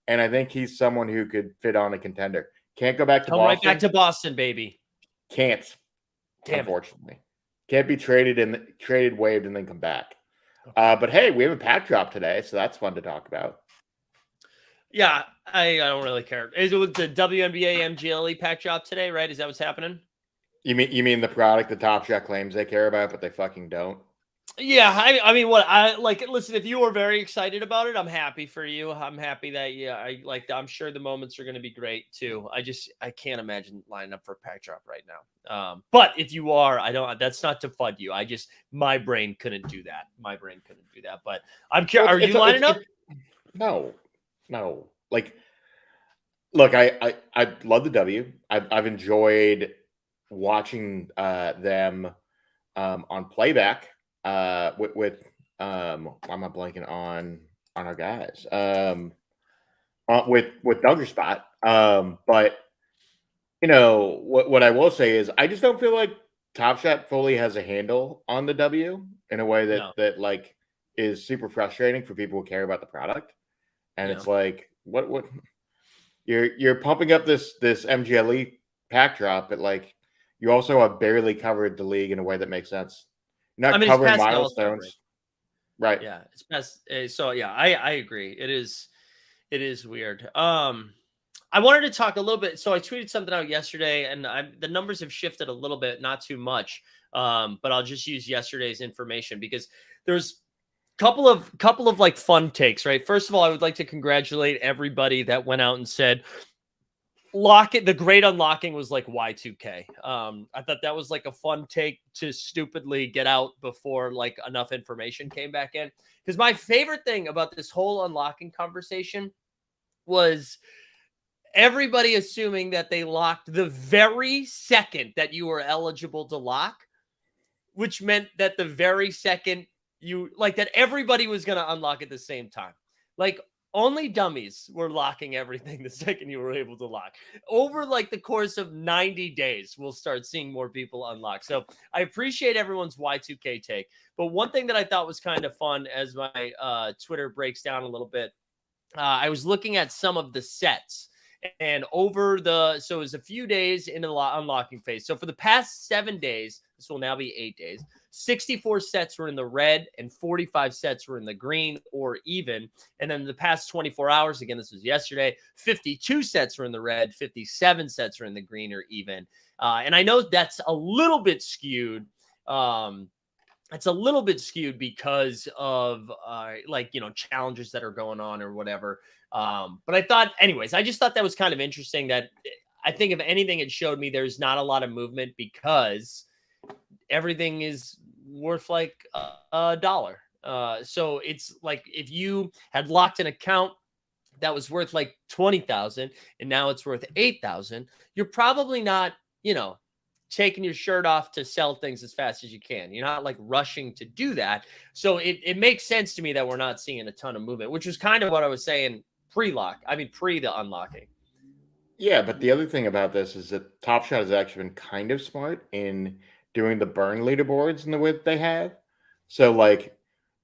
and I think he's someone who could fit on a contender. Can't go back to Come Boston. right back to Boston, baby. Can't, Damn unfortunately. Can't be traded, waived, and then come back. But hey, we have a pack drop today, so that's fun to talk about. Yeah, I don't really care. Is it with the WNBA MGLE pack drop today, right? Is that what's happening? You mean the product the Top Shot claims they care about, but they fucking don't? Yeah, I mean, what I like. Listen, if you were very excited about it, I'm happy for you. I'm happy that I'm sure the moments are going to be great too. I can't imagine lining up for a pack drop right now. But if you are, I don't. That's not to FUD you. My brain couldn't do that. But I'm curious. Are you lining up? No. Like, look, I love the W. I've enjoyed watching them on playback. With why am I blanking on our guys? With Duggar Spot. But you know what I will say is I just don't feel like Top Shot fully has a handle on the W in a way that like is super frustrating for people who care about the product. And it's like what you're pumping up this MGLE pack drop, but like you also have barely covered the league in a way that makes sense. You're not covering milestones. Right. Yeah, it's best. So yeah, I agree. It is weird. I wanted to talk a little bit. So I tweeted something out yesterday, and the numbers have shifted a little bit, not too much. But I'll just use yesterday's information because there's couple of like fun takes, right? First of all, I would like to congratulate everybody that went out and said the great unlocking was like Y2K. I thought that was like a fun take to stupidly get out before like enough information came back in. Because my favorite thing about this whole unlocking conversation was everybody assuming that they locked the very second that you were eligible to lock, which meant that the very second that everybody was going to unlock at the same time. Like only dummies were locking everything the second you were able to lock. Over like the course of 90 days, we'll start seeing more people unlock. So I appreciate everyone's Y2K take. But one thing that I thought was kind of fun as my Twitter breaks down a little bit, I was looking at some of the sets. And so it was a few days into the unlocking phase. So for the past 7 days, this will now be 8 days, 64 sets were in the red and 45 sets were in the green or even. And then the past 24 hours, again, this was yesterday, 52 sets were in the red, 57 sets are in the green or even. And I know that's a little bit skewed. It's a little bit skewed because of challenges that are going on or whatever. But I thought, anyways, I just thought that was kind of interesting that I think if anything, it showed me there's not a lot of movement because everything is worth like $1. So it's like if you had locked an account that was worth like 20,000 and now it's worth 8,000, you're probably not, taking your shirt off to sell things as fast as you can. You're not like rushing to do that. So it makes sense to me that we're not seeing a ton of movement, which was kind of what I was saying pre the unlocking. Yeah, but the other thing about this is that Top Shot has actually been kind of smart in doing the burn leaderboards in the way that they have. So like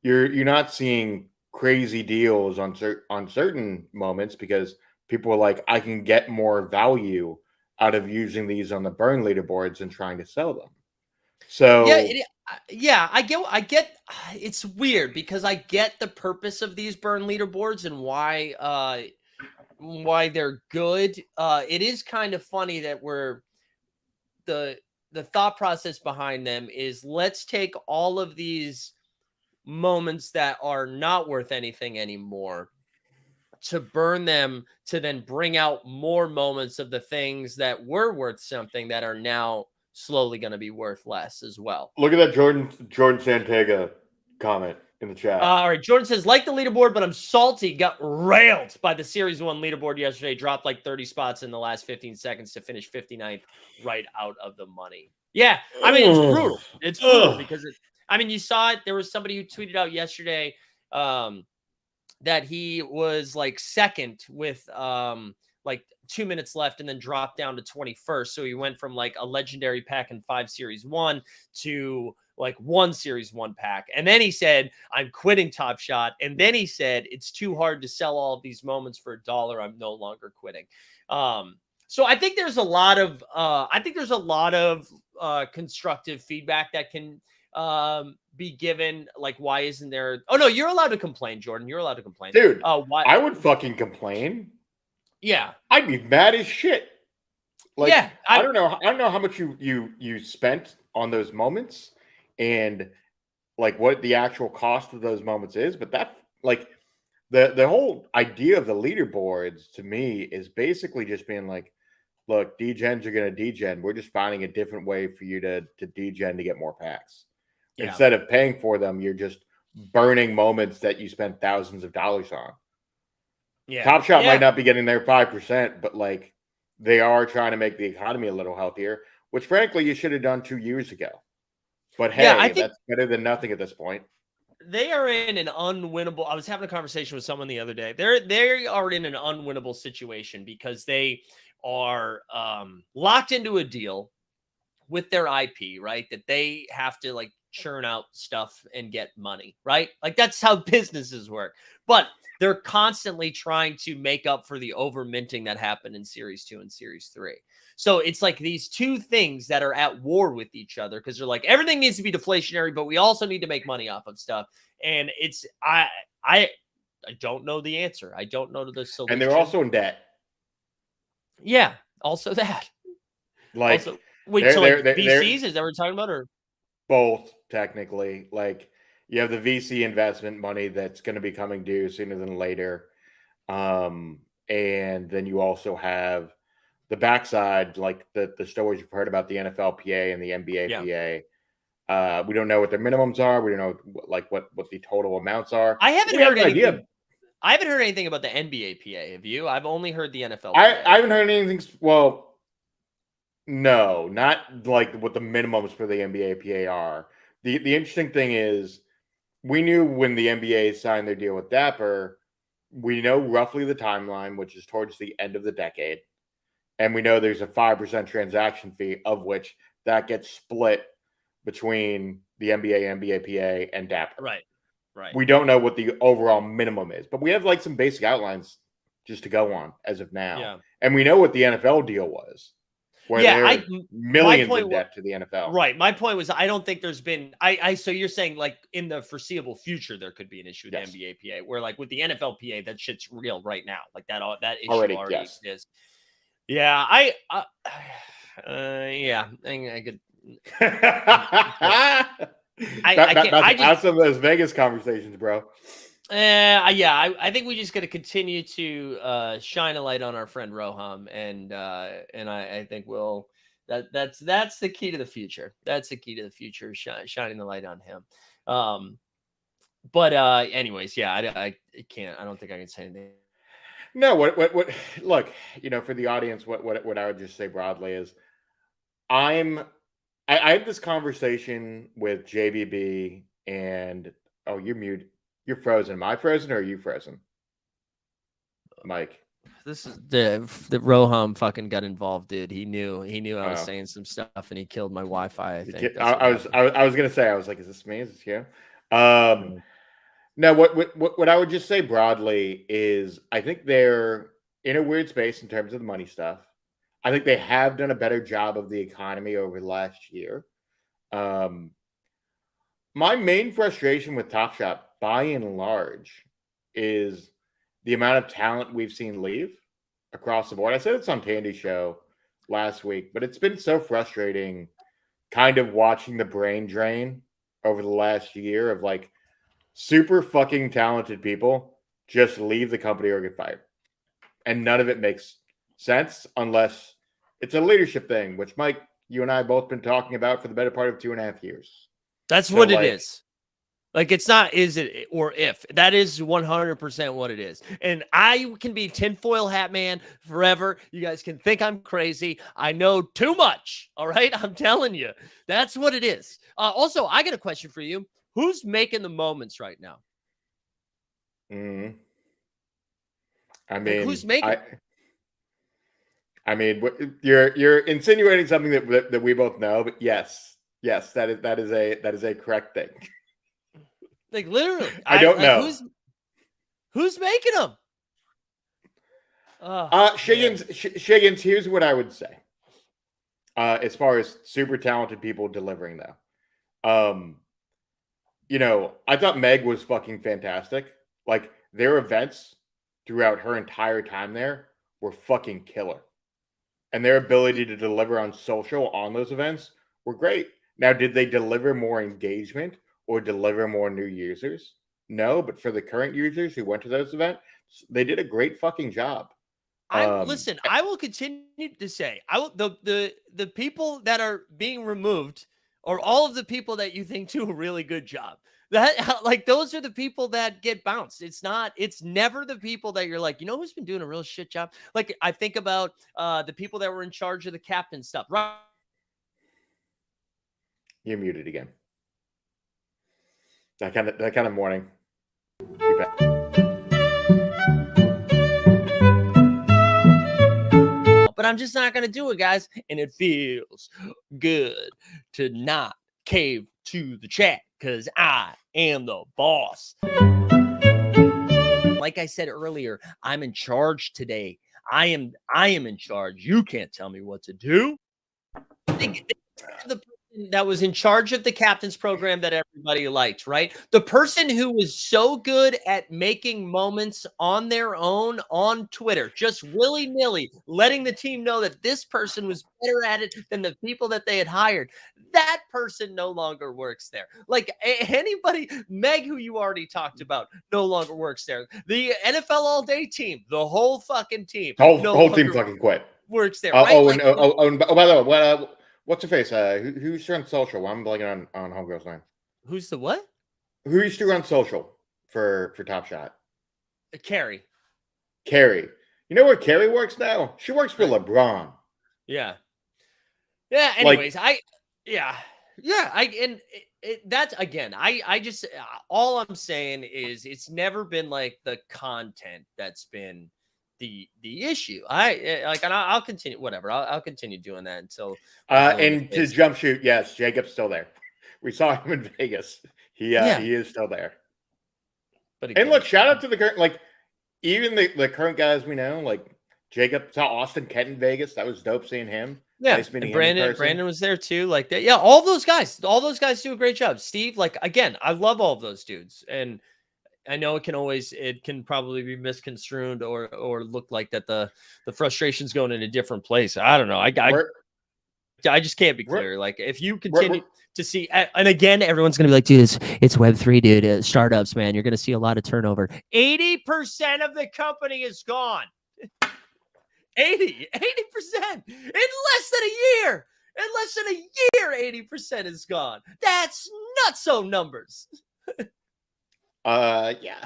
you're not seeing crazy deals on certain moments because people are like, I can get more value out of using these on the burn leaderboards and trying to sell them. So I get it's weird because I get the purpose of these burn leaderboards and why they're good. It is kind of funny that the thought process behind them is let's take all of these moments that are not worth anything anymore to burn them to then bring out more moments of the things that were worth something that are now slowly going to be worth less as well. Look at that Jordan Santega comment in the chat. All right, Jordan says, like the leaderboard, but I'm salty. Got railed by the Series 1 leaderboard yesterday. Dropped like 30 spots in the last 15 seconds to finish 59th right out of the money. Yeah, I mean, it's brutal. It's brutal because you saw it. There was somebody who tweeted out yesterday that he was like second with like 2 minutes left and then dropped down to 21st. So he went from like a legendary pack in 5 Series 1 to like one series, one pack. And then he said, I'm quitting Top Shot. And then he said, it's too hard to sell all of these moments for $1. I'm no longer quitting. So I think there's a lot of constructive feedback that can be given. Like, why isn't there? Oh no, you're allowed to complain, Jordan. You're allowed to complain, dude. Why? I would fucking complain. Yeah, I'd be mad as shit. Like, yeah, I don't know how much you spent on those moments, and like what the actual cost of those moments is, but that like the whole idea of the leaderboards to me is basically just being like, look, degens are going to degen. We're just finding a different way for you to degen to get more packs. Yeah. Instead of paying for them, you're just burning moments that you spent thousands of dollars on. Yeah. Top Shot might not be getting their 5%, but like they are trying to make the economy a little healthier, which frankly you should have done 2 years ago. But hey, I think that's better than nothing at this point. They are in an unwinnable. I was having a conversation with someone the other day. They are in an unwinnable situation because they are locked into a deal with their IP, right? That they have to like churn out stuff and get money, right? Like that's how businesses work. But they're constantly trying to make up for the over minting that happened in Series 2 and Series 3. So it's like these two things that are at war with each other because they're like, everything needs to be deflationary, but we also need to make money off of stuff. And it's I don't know the answer. I don't know the solution. And they're also in debt. Yeah, also that. Like, also, wait, so like VCs, is that what we're talking about, or both technically? Like, you have the VC investment money that's going to be coming due sooner than later, and then you also have the backside, like the stories you've heard about the NFLPA and the NBAPA. Yeah. We don't know what their minimums are. We don't know like what the total amounts are. I haven't heard anything. I haven't heard anything about the NBAPA. Have you? I've only heard the NFL. I haven't heard anything. Well, no, not like what the minimums for the NBAPA are. The interesting thing is, we knew when the NBA signed their deal with Dapper, we know roughly the timeline, which is towards the end of the decade. And we know there's a 5% transaction fee, of which that gets split between the NBA, NBAPA, and Dapper. Right. We don't know what the overall minimum is, but we have like some basic outlines just to go on as of now. Yeah. And we know what the NFL deal was, where they're millions in debt to the NFL. Right. My point was, I don't think there's been, so you're saying like in the foreseeable future, there could be an issue with the NBAPA, where like with the NFLPA, that shit's real right now. Like that issue already exists. Yeah. I could. That's some of those Vegas conversations, bro. I think we just got to continue to shine a light on our friend Roham, and I think that's the key to the future. That's the key to the future, shining the light on him. But anyways, I can't. I don't think I can say anything. No, what look, for the audience, what I would just say broadly is, I had this conversation with JBB, and you're muted. You're frozen. Am I frozen or are you frozen, Mike? This is the Roham fucking got involved, dude. He knew I was saying some stuff, and he killed my Wi-Fi. I think I was gonna say, I was like, is this me? Is this you? No, what I would just say broadly is, I think they're in a weird space in terms of the money stuff. I think they have done a better job of the economy over the last year. My main frustration with Top Shot, by and large, is the amount of talent we've seen leave across the board. I said it's on Tandy's show last week, but it's been so frustrating kind of watching the brain drain over the last year of like super fucking talented people just leave the company or get fired. And none of it makes sense unless it's a leadership thing, which Mike, you and I have both been talking about for the better part of 2.5 years. That's what it is. Like, it's not is it or if. That is 100% what it is. And I can be tinfoil hat man forever. You guys can think I'm crazy. I know too much. All right. I'm telling you. That's what it is. Also, I got a question for you. Who's making the moments right now? I mean, like, who's making? I mean, you're insinuating something that we both know, but yes, Yes, that is a correct thing. Like literally, I don't know. Who's making them? Shiggins, here's what I would say. As far as super talented people delivering though. I thought Meg was fucking fantastic. Like their events throughout her entire time there were fucking killer. And their ability to deliver on social on those events were great. Now, did they deliver more engagement or deliver more new users? No, but for the current users who went to those events, they did a great fucking job. Listen, I will continue to say, I will the people that are being removed are all of the people that you think do a really good job. That like those are the people that get bounced. It's never the people that you're like, who's been doing a real shit job? Like I think about the people that were in charge of the captain stuff. Right. You're muted again. That kind of morning. You bet. But I'm just not going to do it, guys. And it feels good to not cave to the chat because I am the boss. Like I said earlier, I'm in charge today. I am in charge. You can't tell me what to do. The person that was in charge of the captain's program that everybody liked, right? The person who was so good at making moments on their own on Twitter, just willy-nilly letting the team know that this person was better at it than the people that they had hired. That person no longer works there. Like anybody, Meg, who you already talked about, no longer works there. The NFL All Day team, the whole fucking team, whole team fucking quit. Works there, right? And by the way, what's her face? Who used to run social? I'm blanking on Homegirl's name. Who's the what? Who used to run social for Top Shot? Carrie. You know where Carrie works now? She works for LeBron. Yeah. Yeah. Anyways, that's again. I just all I'm saying is it's never been like the content that's been the issue. I'll continue whatever. I'll continue doing that until. And to jump shoot, yes, Jacob's still there. We saw him in Vegas. He is still there. But again, and look, shout out to the current even the current guys we know, like Jacob saw Austin Kent in Vegas. That was dope seeing him. Yeah, nice and Brandon was there too. Like that, yeah, all those guys do a great job. Steve, like again, I love all of those dudes, and I know it can probably be misconstrued or look like that the frustration's going in a different place. I don't know. I just can't be clear. Like if you continue to see, and again, everyone's gonna be like, dude, it's Web3, dude. Startups, man, you're gonna see a lot of turnover. 80% of the company is gone. 80% in less than a year. In less than a year, 80% is gone. That's nutso numbers. Yeah.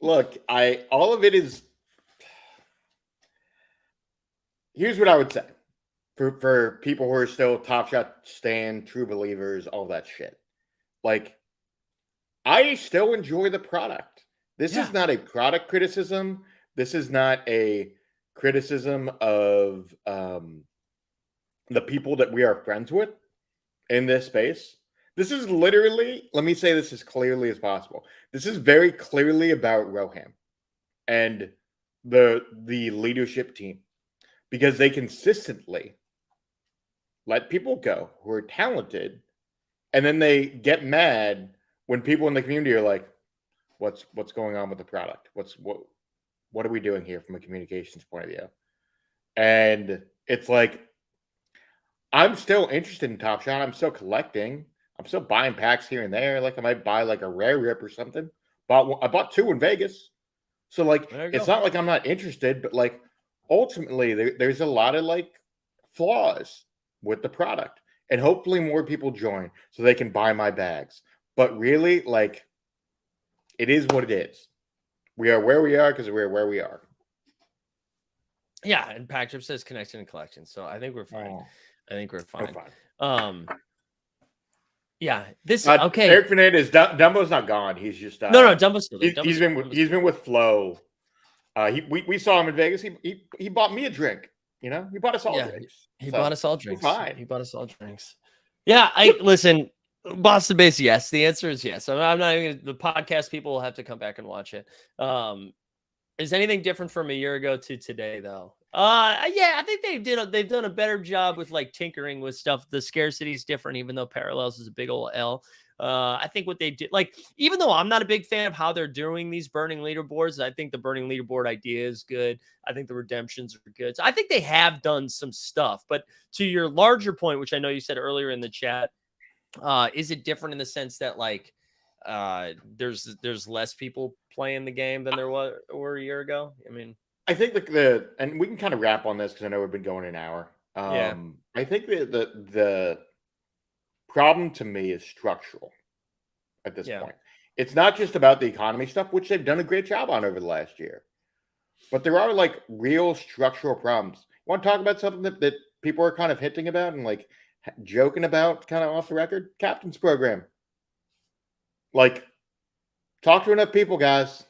Look, all of it is. Here's what I would say for people who are still Top Shot stan, true believers, all that shit. Like, I still enjoy the product. This is not a product criticism. This is not a criticism of the people that we are friends with in this space. This is literally, let me say this as clearly as possible. This is very clearly about Roham and the leadership team, because they consistently let people go who are talented, and then they get mad when people in the community are like, what's going on with the product? What are we doing here from a communications point of view? And it's like, I'm still interested in Top Shot. I'm still collecting. I'm still buying packs here and there. Like I might buy like a rare rip or something. I bought 2 in Vegas. So like, it's not like I'm not interested, but like ultimately there's a lot of like flaws with the product, and hopefully more people join so they can buy my bags. But really, like, it is what it is. We are where we are because we're where we are. Yeah, and Patrick says connection and collection, so I think we're fine. We're fine. Yeah, this okay. Eric Fernandez, Dumbo's not gone. He's just no, Dumbo's still there. He's been with Flo. We saw him in Vegas. He bought me a drink. He bought us all drinks. He bought us all drinks. Fine. He bought us all drinks. Yeah, I listen. Boston base, yes. The answer is yes. I'm not even. The podcast people will have to come back and watch it. Is anything different from a year ago to today, though? Yeah, I think they've done a better job with like tinkering with stuff. The scarcity is different, even though parallels is a big old L. I think what they did, like, even though I'm not a big fan of how they're doing these burning leaderboards, I think the burning leaderboard idea is good. I think the redemptions are good. So I think they have done some stuff. But to your larger point, which I know you said earlier in the chat, is it different in the sense that like there's less people playing the game than there were a year ago? I mean, I think and we can kind of wrap on this because I know we've been going an hour. yeah. I think the problem to me is structural at this point. It's not just about the economy stuff, which they've done a great job on over the last year, but there are like real structural problems. You want to talk about something that people are kind of hinting about and like joking about kind of off the record? Captain's program. Like, talk to enough people, guys.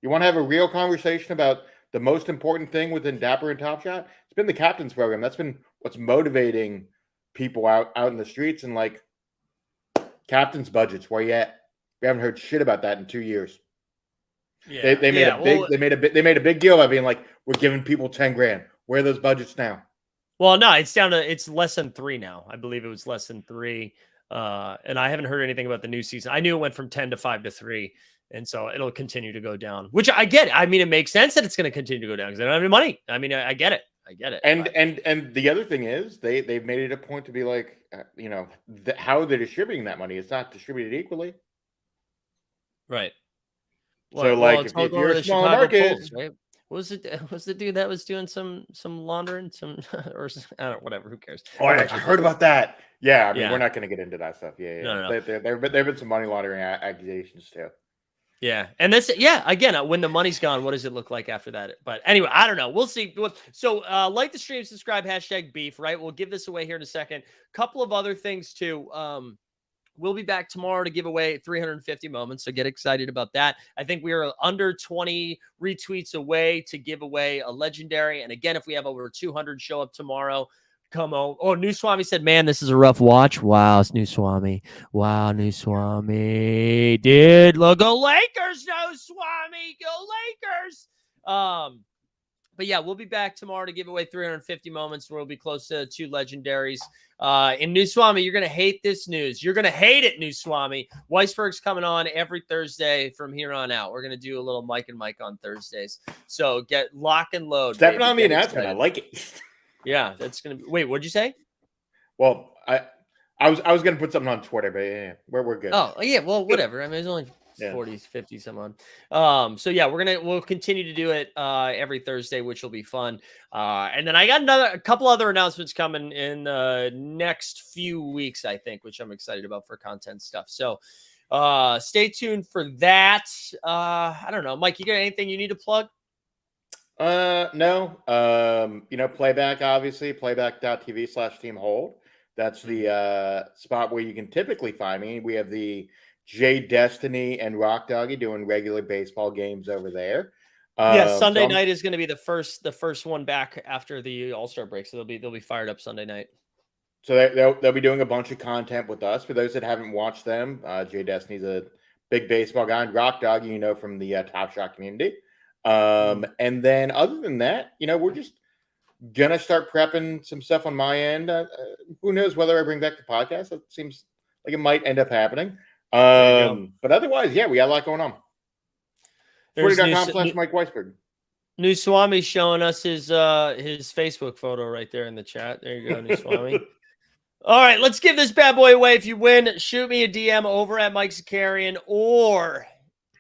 You want to have a real conversation about the most important thing within Dapper and Top Shot? It's been the captain's program. That's been what's motivating people out in the streets. And like, captain's budgets, where you at? We haven't heard shit about that in 2 years. Yeah, they made a big deal about being like, we're giving people 10 grand. Where are those budgets now? Well, no, it's less than 3 now. I believe it was less than 3. And I haven't heard anything about the new season. I knew it went from 10 to 5 to 3. And so it'll continue to go down, which I get. I mean, it makes sense that it's going to continue to go down because they don't have any money. I mean, I get it. I get it. And the other thing is they've made it a point to be like, how they're distributing that money. It's not distributed equally. Right. So like if you're a small market, Bulls, right? Was the dude that was doing some laundering, or I don't know, whatever, who cares? Oh, I heard about that. Yeah, I mean, Yeah. we're not going to get into that stuff. Yeah. No. There have been some money laundering accusations too. Yeah. And again, when the money's gone, what does it look like after that? But anyway, I don't know. We'll see. So like the stream, subscribe, #beef, right? We'll give this away here in a second. Couple of other things too. We'll be back tomorrow to give away 350 moments. So get excited about that. I think we are under 20 retweets away to give away a legendary. And again, if we have over 200 show up tomorrow, come on. Oh, New Swami said, man, this is a rough watch. Wow, it's New Swami. Wow, New Swami. Dude, look, go Lakers, New Swami. Go Lakers. But yeah, we'll be back tomorrow to give away 350 moments where we'll be close to 2 legendaries. And New Swami, you're going to hate this news. You're going to hate it, New Swami. Weisberg's coming on every Thursday from here on out. We're going to do a little Mike and Mike on Thursdays. So get lock and load. Stepping on the announcement. I like it. Yeah, that's going to be. Wait, what'd you say? Well, I was going to put something on Twitter, but yeah, we're good. Oh, yeah, well, whatever. I mean, it's only 40, 50 some on. So yeah, we'll continue to do it every Thursday, which will be fun. And then I got a couple other announcements coming in the next few weeks, I think, which I'm excited about for content stuff. So stay tuned for that. I don't know, Mike, you got anything you need to plug? No. Playback, obviously, playback.tv/team hold. That's the spot where you can typically find me. We have the Jay Destiny and Rock Doggy doing regular baseball games over there. Sunday night is going to be the first one back after the All-Star break, so they'll be fired up Sunday night. So they'll be doing a bunch of content with us. For those that haven't watched them, Jay Destiny's a big baseball guy, and Rock Doggy, from the Top Shot community. And then other than that, we're just gonna start prepping some stuff on my end. Who knows whether I bring back the podcast? It seems like it might end up happening. But otherwise, yeah, we got a lot going on. Twitter.com/Mike Weisberg. New Swami showing us his Facebook photo right there in the chat. There you go, New Swami. All right, let's give this bad boy away. If you win, shoot me a DM over at Mike Zakarian or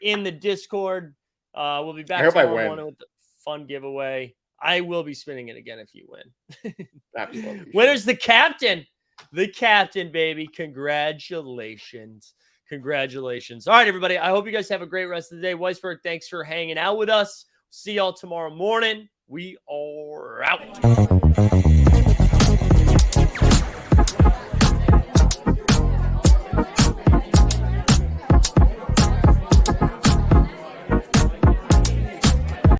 in the Discord. We'll be back tomorrow morning with a fun giveaway. I will be spinning it again if you win. Absolutely. Winner's the captain. The captain, baby. Congratulations. All right, everybody. I hope you guys have a great rest of the day. Weisberg, thanks for hanging out with us. See y'all tomorrow morning. We are out.